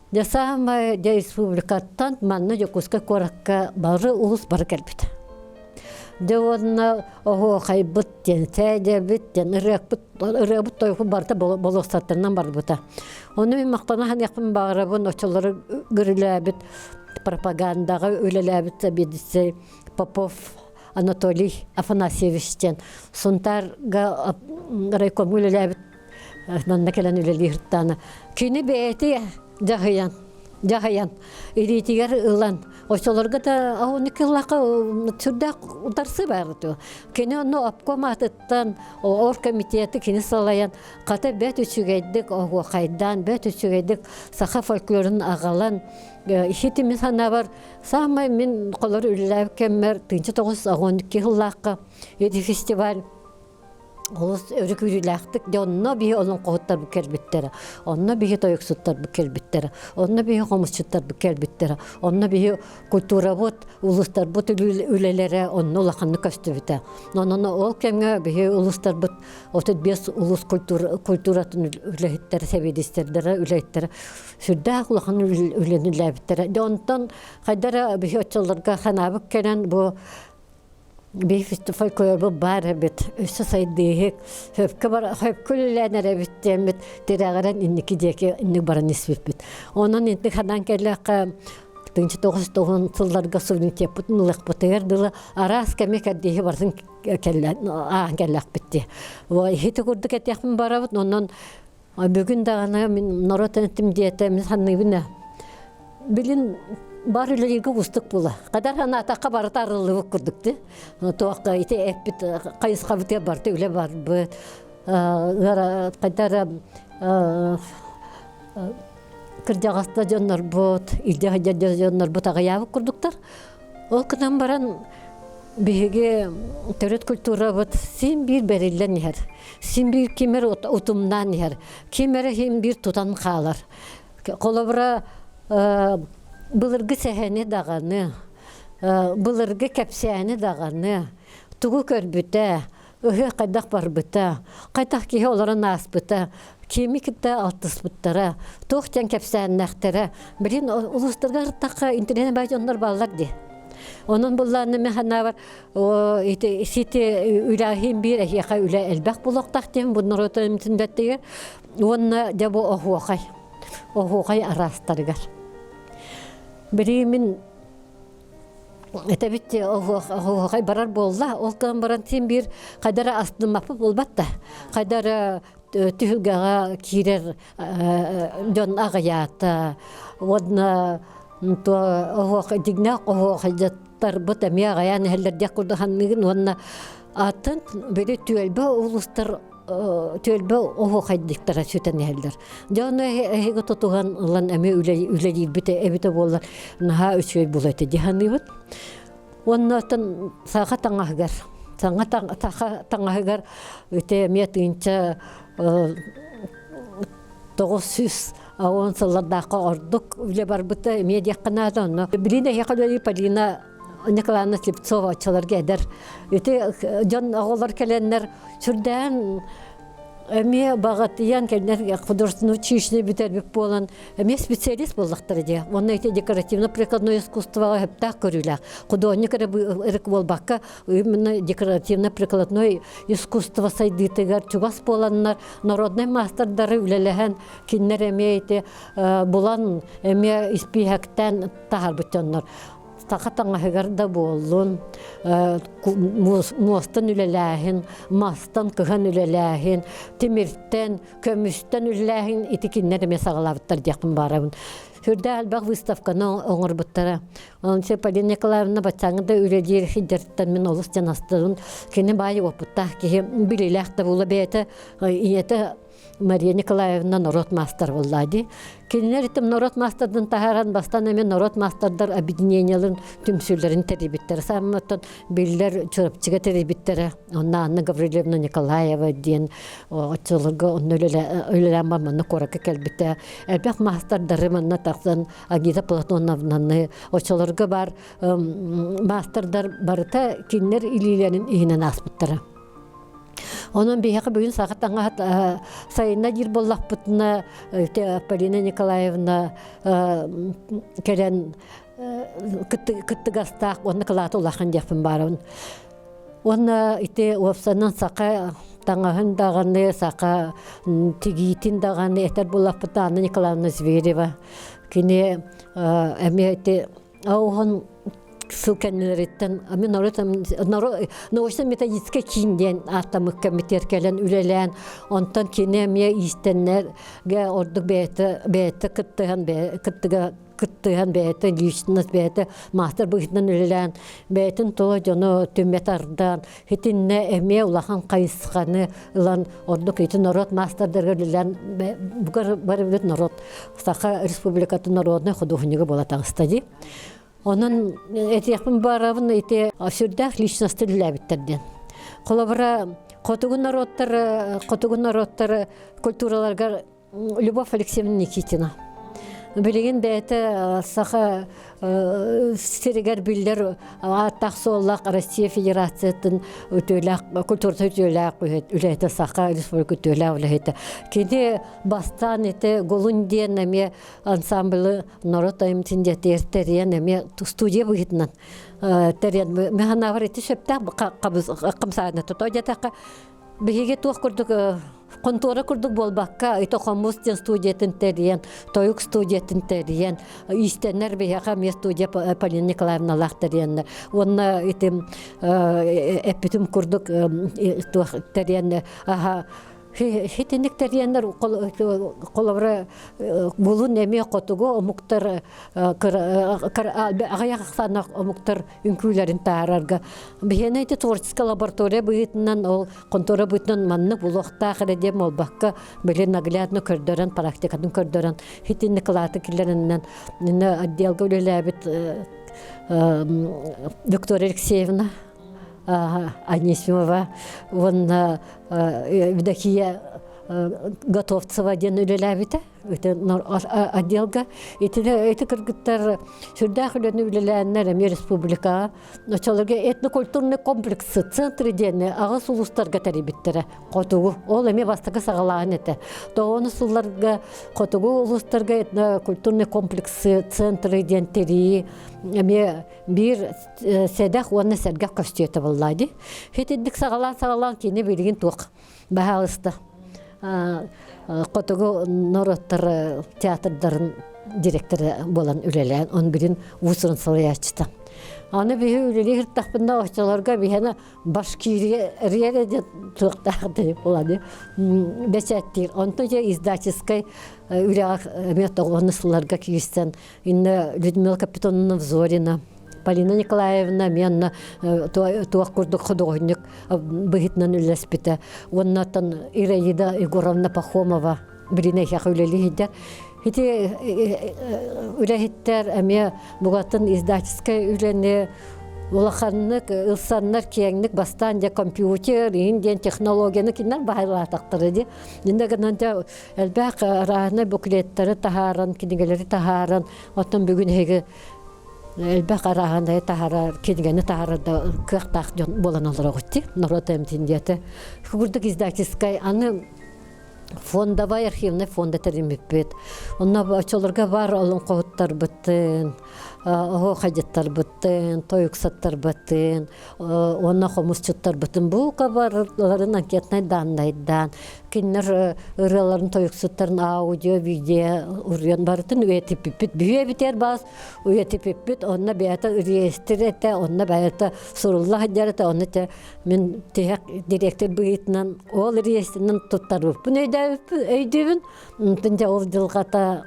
Десамай де республикаттан манны жокуска коракка бары улус бары келбит. Де онна ого кайбыт ден сәде бит ден ырык тойгу барда болостаттарынан бар бута. Оны мен мактанахан якын багырабын очолары гүрүләбит пропагандага өлеләбит сабидисе Попов Анатолий Афанасьевичтен сунтарга райком өлеләбит манна келен өлелихтана. Күні бәйті Жағыян жахаян иритигер ылан очолорга да ауникыллака түрдә утарсы барды. Кене оно обкоматыттан ор комитеты кини салаян ката бет үчүгәйдик ого кайдан бет үчүгәйдик саха фольклорын агалан ихитимин хана бар самай мен колор үлләп кеммер 1912 еллакка эди фестиваль Олус өрүк үрүләхтик, онно бии олон қоғыттар бүкел биттері, онно бии тойықсыттар бүкел биттері, онно бии қомысчыттар бүкел биттері, онно бии культура бұд, улыстар бұд үлелері, онно лақанны көсті біті. Онно ол кемге бии улыстар бұд, 35 улус культуратын үлелеттері, сәбедестердері, үлелеттері, сүрді лақанны үленілі біттері. Онтан қайдары бии отчаларға қанабық келен бұл бейфісті фольклоры бар бит, өсі сайдыйық, хөпкі бар, хөпкіліләнер әбіттен бит, терағаран иннекі деке иннек баран еспет бит. Оның интік хадан кәліққа 1990 жылларға суверенитет бұтын ұлық бұтығыр дылы арас кәмек әддейі барсын кәліқ бітті. Хеті көрдік әтеқпін бара бұт, онын бүгін дағаны мен нұрат әнеттім дейті, мен саннығына білін бар үлелерге ұстық бола. Қадар ғана атаққа барыта арылығы күрдікті. Тоққа ете әппет қайысқа бұте барды үле бар бұд. Қадар кіржағаста жонлар бұд, илде қайда жонлар бұд ағаябы күрдіктар. Ол күнен баран бейге төрет культура бұд, сен бір бәрілен ер. Сен бір кемер ұтымнан ер. Кемері хем бір тұтан қалар. Қолабыра Бұлырғы сәхәне дағаны, бұлырғы кәпсәне дағаны, тұғы көрбіті, үхі қайдақ бар бұта, қайдақ кейі оларын ас бұта, кемі кітті алтыс бұттара, тоқтен кәпсәне нәқтері, бірін ұлыстырға ғырттаққа интернет бәйті онлар балар де. Onun bunlarını mehana var, siti ülahim bir ehiqa üla elbaq bulaqtaq deyim, bunlar otanımtın bəttiğer, onunla da bu ohuqay arastarıgar. Birimin tabitti ohuqay barar bolla, olkan baran tim bir kadara astım mapı bolbatta, kadara tühülgağa kirer dön ağayata, onunla ohuqay digna ohuqay jattar bu tamiya gayan heller diakurdu hanmigin, onunla atın biri tüelbe ulustar tölbe oho haydiktara süten heller. Jana hege totugan lan eme üleyi bite ebite bollar naha üçöy bulaydı dihanibet. Ondan sağa tangahgar. Sağa tangahgar öte miyatinça 900 awon salladaqqa orduk üle barbıta media qanadan. Biline yaqalı palina Nikolay Sliptsova açılarga eder. Öte can ağalar kelenler şuradan Эме багатыян келнер художественное училище битер болан эме специалист болдықтыр де. Оны эти декоративно-прикладное искусство хептак көрүләк. Художник эрик болбакка именно декоративно-прикладное искусство сайдытыгар чугас боланнар народный мастердары үлеләһән киннер эме эти булан эме испихактан тахар бутоннар. Тақатаңа хегарда болун, мостан үлеләһин, мастан кыхан үлеләһин, тимирттен, көмүстен үлеләһин итикиннер эме сагалабыттар диякын барабын. Хүрдә албак выставканы оңор буттара. Онча Полина Николаевна бачаңда үлелер хидерттен мен олус жанастырын. Кене бай опытта ки билеләхтә була бете, иете Мария Николаевна народ мастер булды. Кинер итем народ мастердан тахаран бастан мен народ мастердар объединенияларын түмсүлләрен тербиттер. Самматтан билләр чурапчыга тербиттер. Анна Гаврилевна Николаева ден очылыгы оннөлеләр маманы коракка келбитте. Әлбәк мастердары манна тахсан Агита Платоновнаны очылырга бар мастердар барыта кинер илиләрен иһинен аспыттыра. Onun beyaqı bugün saat tanga sayına gir bollaq butuna Polina Nikolaevna kelen kıttı gastaq onu kılatı ulaqan yapın barın. Onu ite ofsanın saqa tangahın dağını saqa tigitin dağını eter bollaq buta Anna Nikolaevna Zvereva. Kine eme ite ağın Сылканнереттен, мен научно методический кинден атамык комитеткелен үлелен, онтан кине ме истеннерге ордук бейті кыттыган кыттыга кыттыган бәйті личность бәйті мастер бұғытынан үлілән бәйтін толы жону түммет ардан хитинне әме улахан қайысқаны ұлан ордық етін народ мастердерге үлілән бұғар бар білет народ Сақа республикаты народный художнигі болатағыстады. Onun etiyakın barabın ete sürdək lичності үләбіттерден. Қолабыра Котугун народтары культураларға Любовь Алексеевна Никитина. Білеген бәйті сақа серегер білдер аттақ соллақ Россия Федерациятын культурты өтөләк үләйті сақа республика өтөләк үләйті. Кені бастан еті Голунден әме ансамблы народ айымтінде тертерен әме студия бұғытынан. Механавар еті сөптәк қымсағына тұтой жатаққа бігі туақ күрдік Контора курдук болбакка, ито хомустен студиятын терен, тоюк студиятын терен, истенер бияка ме студия Полина Николаевна лах терен. Онна итим эпитим курдук терен, хитинник теренер колобра булун эме котуго омуктар ағаяқсана омуктар үнкүйлерин таарарга. Бихене ити творческий лаборатория быйтынан ол контора быйтынан манны булохта хредем олбакка биле наглядно көрдөрөн практикатын көрдөрөн хитинник латы киллеринен отделга үлелебит Виктория Алексеевна Анисимова, он Евдокия Готовцева ден үлеләбите, отделга. Эти кыргыттар сүрдәк үләне үлеләннәр әме республика, началыга этнокультурный комплексы центры дене ағыз улустарға тәребиттері қотугу. Ол әме бастығы сағалаған еті. Тоғыны суларға қотугу улустарға этнокультурный комплексы центры ден тери әме бір сәдәк оны сәргәк көстеті болады. Хетедік сағалан кені белген тоқ бағалысты. Котугу Нороттар театрдарын директоры болан үлелән, он бірін ұсырын сылы ачыта. Аны бейі үлелі ғырттақпында оқталарға бейіні башкирия де тұқтақты болады. Бәсәттер. Онты же издательской үлеғақ метоғаны сыларға кейістен. Инна Людмила Капитоновна Зорина, Полина Николаевна, мен туақ күрдік художник бұғытнан үләспіті. Оннатын Ираида Егоровна Пахомова біріне яқ үлелі хейдер. Хити үләхеттер әме бұғатын издательскай үләне олақанлық, ылсанлар кеңлік бастан де компьютер, инден технологияны кинер бағайлатақтыры де. Ендегінен де әлбәқ арағына бүкілеттері тахаран, кенегелері тахаран, оттан бүгін хеге әлбәқ арағында тахарар, кенегені тахарада қықтақ болан олар оғытты, народ әмтіндеті. Күгірдік издательскай аны фондовый архивный фонда тәремеппет. Онна бачоларға бар олын қоғыттар бұттын, қадеттар бұттын, тойықсаттар бұттын, онна қомысчыттар бұттын. Бұл қабарларын анкетнай даннайдан. Кинер ұрыларын тойықсаттарын аудио, видео ұрыян барытын үйетіппет. Бүйе бітер бас, үйетіппет, онна бәйті үрестір әті, онна бәйті сұрылла қадер әті, онна мен тек директор бұйытынан ол үрестінен тұттар бұп. Бұн өйдебін, түнде ол жылғата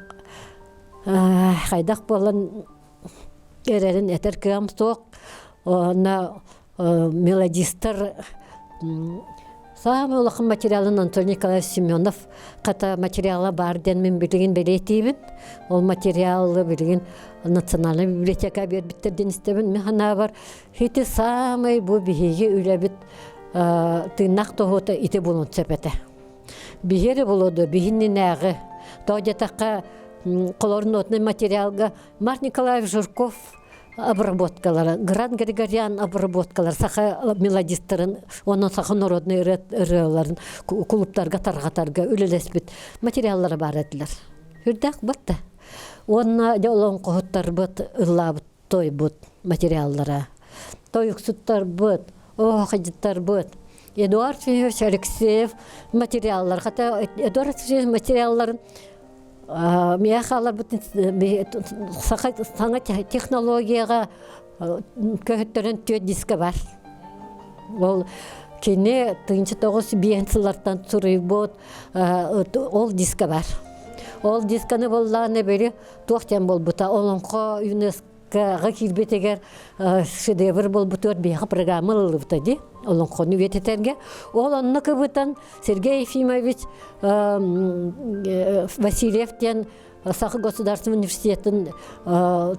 қайдақ болын әрерін әтір күйам соқ, онна мелодистер самый улақын материалын Антоний Николаевич Семенов қата материалы бар ден мен білген белетейбін. Ол материалы білген национальный библиотека бербіттерден істебін. Мен ғана бар. Хеті самый бұл бігеге үләбіт тыңнақ тоғыты ите болуын сөпеті. Бігері болуды, бігіннен әғі. Тоғдетаққа қолорын отны материалға Марк Николаевич Журков обработкалары, Гран Григорян обработкалары, сақа мелодистерін, оның сақа народный ұрыларын клубтарға, тарғатарға үлелеспет материаллары бар әділер. Үрдәк бұтты. Оны олың қоғыттар бұт, ұлла бұт, той бұт материаллары. Той үксіттар бұт, оғыдеттар бұт. Эдуард Федорович Алексеев материаллар. Хата Эдуард Федорович материалларын мияқалар бұтын саңа технологияға көйіттерін төт дискі бар. Ол кене 9 бейінсілардан тұры бұд, ол дискі бар. Ол дисканы болланы бери туохтен болбута. Олонко ЮНЕСКО-га кирбетегер шедевр болбутур бияга программа лыбыта ди. Олонкону вететерге. Ол онны кыбытан Сергей Ефимович Васильевтен Сахы государственный университетін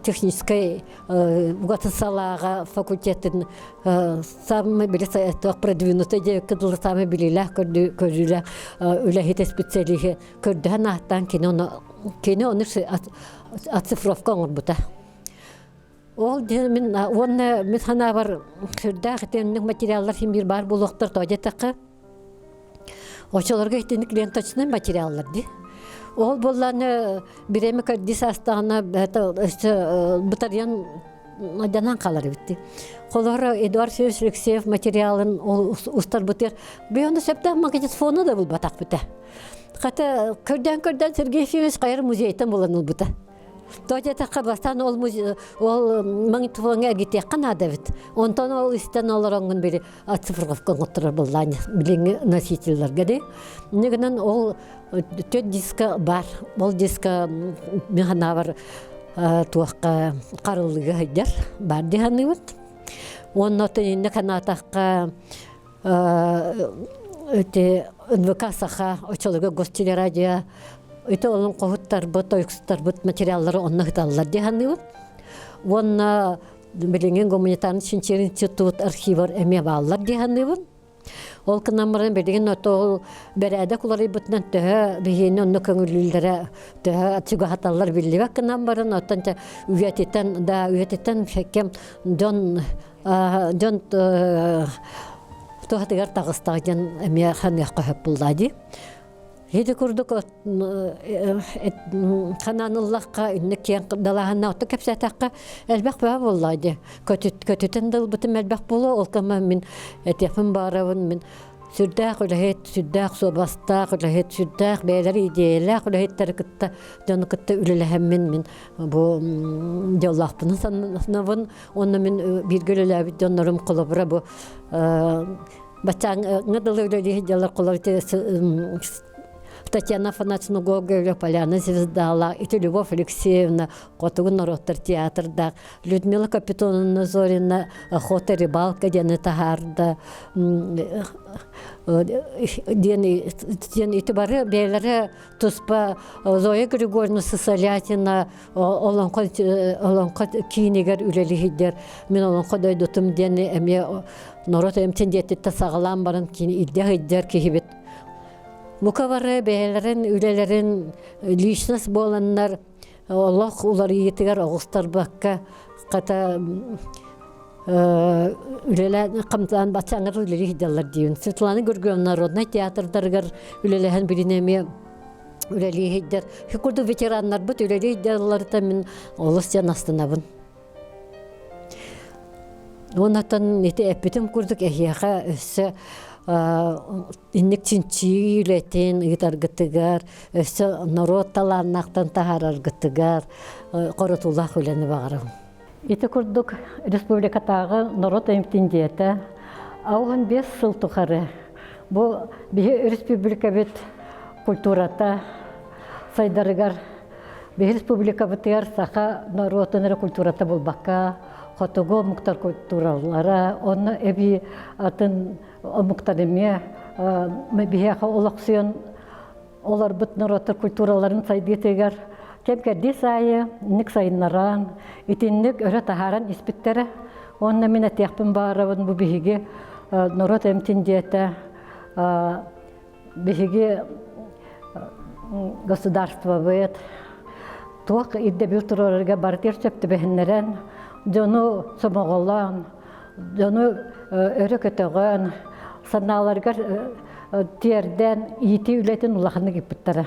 технической гуатасалаға факультетін самый продвинутый де кыдылы самый білілі көрділі үләхеті специалихи көрдіған аттан кені оны оцифровка оңыр бұта. Ол мен хана бар сүрдәқ етенінің материаллар химбир бар болуқтыр тойдетақы. Очаларға етенік ленточный материаллар де. Ол болланы биреме кардис астана бутарьян наданан қалар битти. Қолары Эдуард Федорович Алексеев материалын устар бутер. Бейонда септақ магнитофоны да бұл батақ біті. Қата көрден Сергей Ефимович қайыр музейтен боланыл бұта. Тоде таққа бастан ол магнитофонға әгетек қанады бит. Онтан ол істен олар оңын бері цифровка ғыттыры болланы біліңі носителерге де. Негінен ол төт диска бар. Ол диска механа бар туаққа қарылығы хайдар бар дегені өт. Оның өтінені қанатаққа НВК саха очалығы гостелерадио это олон қоғыттар бұт, ойқыстар бұт материаллары онны ғыталылар дегені өт. Оны білінген гуманитарный шинчер институт архивар әме бағалар дегені өт. Ол кынамырын берген ол бәрәді құлары бұтынан түхі бейені онны көңілілері түхі атшығы хаталар білдебек кынамырын оттанча үйететтен шәккем жон тұғатығар тағыстағын әме қанық қөп бұлдады. Хеди курдук хананыллахка иннек кен далаханна отта кепсатакка элбек ба боллайды. Көтүтен дыл бутым элбек боло ол кама мен этефин барабын мен сүрдак үлехет сүрдак собастак үлехет сүрдак бейлер идеялак үлехеттер кытта жаны кытта үлелехеммен мен бу жоллахпын санабын онны мен биргелелеби жоннорум кылыбыра бу бачаң ngыдылы үлелехи жалар кылабы Татьяна Афанасьевна Гоголева, Поляна Звездала, и Любовь Алексеевна, Котугун народтар театрда, Людмила Капитоновна Зорина, Охота, рыбалка, Дена Тагарда, Ден Итибары, Белере, Туспа, Зоя Григорьевна Сосолятина, Олонко Кинигер, Үлелихидер, мен Олонко дойдутым Дени, Эме, народ эмтендетті сағалам барын Кини иддер кихибет. Мукавары, бәйлерін, үлелерін, личность боландар, Аллах улар етігер оғыстар баққа, қата үлелерін қамтан бачаңыр үлелі хидалар дейін. Светлана Гургеевна народный театрдарғар үлелерін бірінеме үлелі хиддар. Хикурду ветерандар бұд үлелі хиддарларыта мен олыс жан астанабын. Онатан еті әппетім күрдік әйеға өсі иннек чинчи үлетен ыйтаргытыгар, өсі народ таланнақтан тахараргытыгар, қорытулақ үлені бағарым. Еті күрдік республикатағы народ эмтіндеті, ауғын 5 сыл тұқары. Бұл республика бет культурата сайдарыгар, республика бітігер сақа народыныры культурата болбаққа, Хотого муктар культуралары, оны эби атын муктареме, бияха олақсыйын, олар бұт народтар культураларын сайдетегер, кемкерді сайы, нік сайынларан, итіннік өрі тахаран испиттері, оны мен әтияқпын барабын бұл бігіге народ әмтіндеті, бігіге государство бөйет, туақ идде бір тұрорырға бартер сөпті бәхінлерін, жону сомоголан, жону өрі көтіған, саналарғар терден ити үлетін ұлақыны кепіттірі.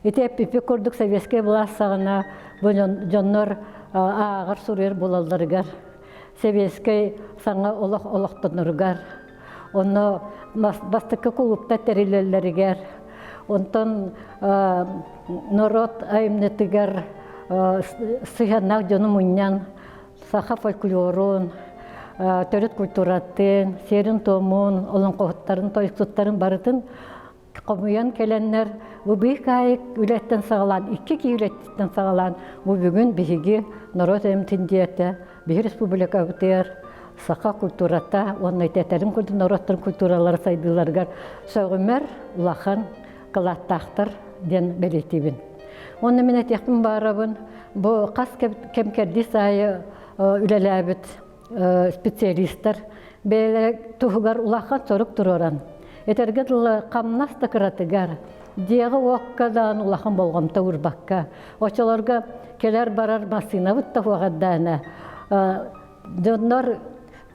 Ити әппепе көрдік советская властағына жоннор ағыр сурер болаларғар, советская саңа олақтанырғар, оны бастықы клубта тәрелелерігер, онтан народ айымнетігер сыйғанақ жону мұньян, саха фольклорун, төрет культуратын, серин томун, олон қоғыттарын, тойықтарын барытын Komüyan kelenler bu bir kayık ületten sağlan, iki ki ületten sağlan bu bugün bihigi narod emtindiyete bir respublika biter saka kulturata onun iteterim kultur narodların kulturaları saydılargar söğümer ulahan kalattahtır den belirtibin. Onun minnet yakın barabın bu kas kemkerdi sayı ülelabit spesialistler böyle tuğgar ulahan soruk dururan. Etergedle kamnas da kıratıgar. Diyağı okkadan ulağın bolğamta urbakka. Oçalarga keler barar masina vıtta huağaddana. Dönler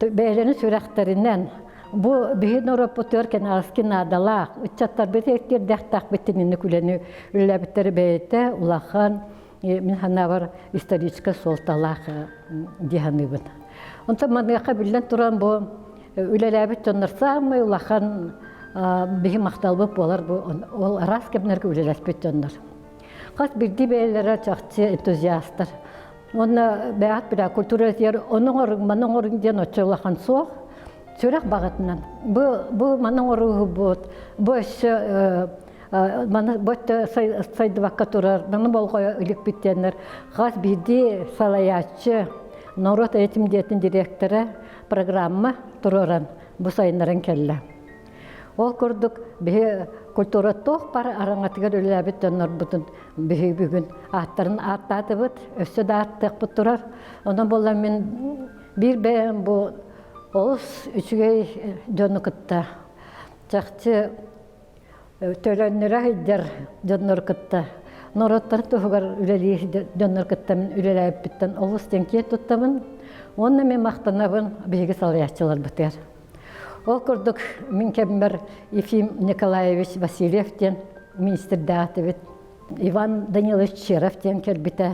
beyleni sürekterinden bu bihin oropotörken askin adalaq. Uçatlar bir tektir dağtaq bitinini küleni ülebitleri beyte ulağın min hana var istoriçka soltalaq dihanıbın. Onta manıqa bilen turan bu ülelebit dönürsa mı ulağın bihi maqtalbıp olar bu ol ras kemnerge ülelespet dönür. Qas bildi beylere çaqçı entuziastlar. Ona beat bir kultura yer onun manın orun diyen oçulağın soğuk sürek bağıtından. Bu manın oruğu bu mana botta saydı vakka turar. Bana bolğaya ilik bittenler. Qas bildi salayatçı Narod Eğitim Diyetin direktörü programma tururan bu sayınların kelle. Ol kurduk bihi kultura toq par arangatıgar ülebit dönür butun bihi bugün atların attatı bit, össü de attık bit turar. Ondan bolla men bir beğen bu olus üçüge dönü kıtta. Çakçı tölenlere hidder dönür kıtta. Narodlar tuğgar üleliği dönür kıtta men üleleyip bitten olus denkiye tuttamın. Onunla men maqtanabın bihi salayatçılar biter. Ol kurduk min kember Efim Nikolaevich Vasilyev'ten minister dağıtıbıt. Ivan Danilovich Şeref'ten kelbite.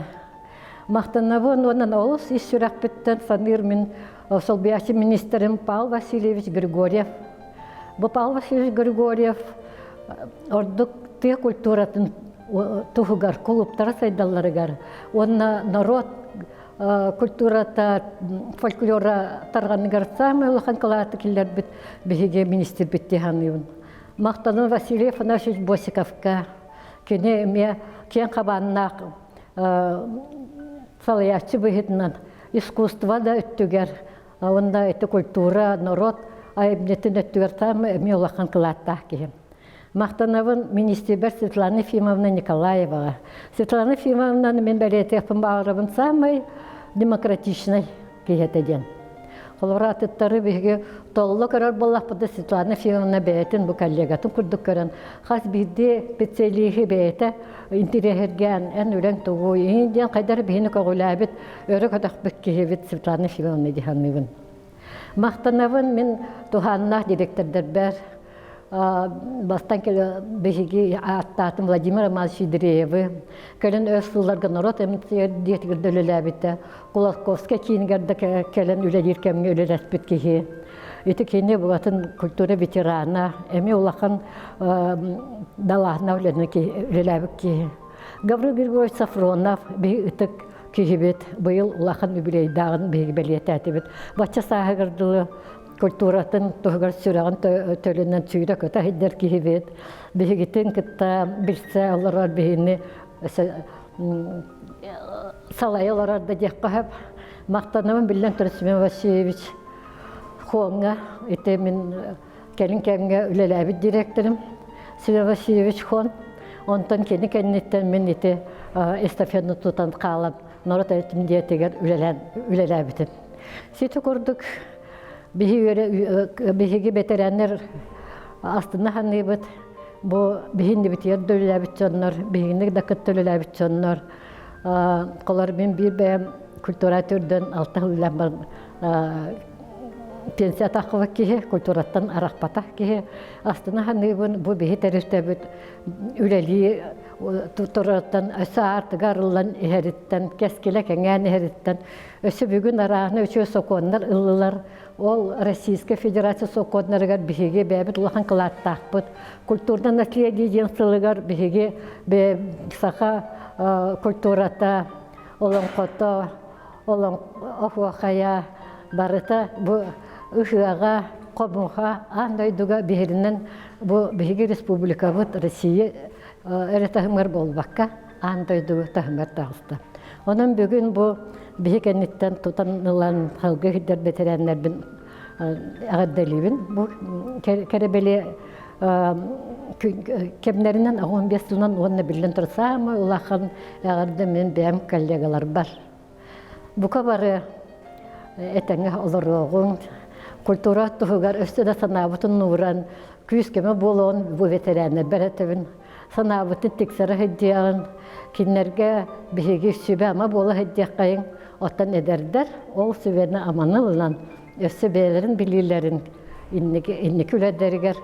Maqtanabın onun olus iş sürak bitten sanır min solbiyaçı ministerim Paul Vasilyevich Grigoryev. Bu Paul Vasilyevich Grigoryev orduk tüy kulturatın tuğgar, kulüptara saydalarıgar. Ona narod kulturata, folklora tarğanıgar samı ulağın kılaatı killer bit bihiге minister bitti hanıyın. Maqtanın Vasiliy Afanasьевич Bosikovka kene me ken qabanna salayatçı bihitnan искусство da öttüger. Onda eti kultura, narod ayıbnetin öttüger samı me ulağın kılaatı kihim. Maqtanavın minister Svetlana Efimovna Nikolaeva. Svetlana Efimovna'nın men belete yapım bağırabın samay demokratичный kiyeteden. Koloratittari bihi tollu karar bollapıda Svetlana Efimovna beytin bu kollegatın kurduk karan. Xas bidi spetsiyeliği beyte intirehergen en ölen tuğu indiyen qaydar bihini kağulabit örük adak bekkihivit Svetlana Efimovna dihanıvın. Maqtanavın men tuhanna direktörder ber Bastan kele behigi attatım Vladimir Malşidreyevi. Kelen ösüllarga narod emtiyer diyetigir dölelabite. Kulaskovska kiyingarda kelen üledirkemge ülelespet kihi. Iti kene buatın kultura veterana. Emi ulağın dalahna ülelabik kihi. Gavril Grigorьевич Safronov behi ıtık kihibet. Bu yıl ulağın übüley dağın behi beliyetətibet. Batça sahagırdılı kulturatın tuğgar sürağın tölünden tüyre kötü hidder kihibet. Bihigitin kıtta bilse olarar bihini salayalar da yakahap. Maqtanamın bilen Tursumen Vasilyevich Xonga ite min kelin kemge ülelabit direktörüm. Tursumen Vasilyevich Xon. Ondan kendi kendinden min ite estafetini tutan qalab narod eğitim diyetiger ülelabitin. Siti kurduk. Bihigi veteranlar aslında hanıbıt bu bihindi bitiyor dölülabit sonlar, bihindi dakit dölülabit sonlar. Qolar ben bir beğen kulturatörden altı hılambar pensiya taqıvı kihi, kulturattan araqpataq kihi. Aslında hanıbın bu bihi terüstebit üleliği tuturattan ösü artıgarılan eheritten, keskelek engen eheritten ösü bugün arağına ösü sokonlar ıllılar. Ol Российская Федерация sokonlarıgar bihigi bebit ulağın kılattaqbıt. Kulturdan nasliye diyen sılıgar bihigi be sağa kulturata olan kota, olan ohuakaya barıta bu ışığa Қобуға андайдуға бігерінен бұл бігі республика бұд Россия әрі тағымыр болбаққа андайдуға тағымыр тағысты. Оның бүгін бұл бігі кәнеттен тұтанылан қалғы хидер ветеринербін ағаддалибін. Бұл кәребелі кемнерінен 15 жылынан оны білін тұрса, ұлақын ағарды мен бәм коллегалар бар. Бұқа бары әтәңі олырығын, культура тұғығар өстеді санабытын нұран, күйіскеме болуын бұл ветеринер бәрәтібін. Санабытын тексері хеддияғын, кенлерге бігі сүбе ама болу хеддияқ қайын оттан әдердер, ол сүбені аманылынан өсі бәлерін білілерін иннекі үләдергер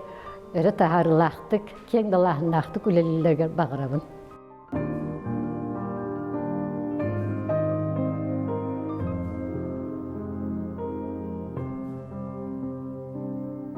өрі тағарылақтық, кен далағынақтық үлелілерге бағырабын.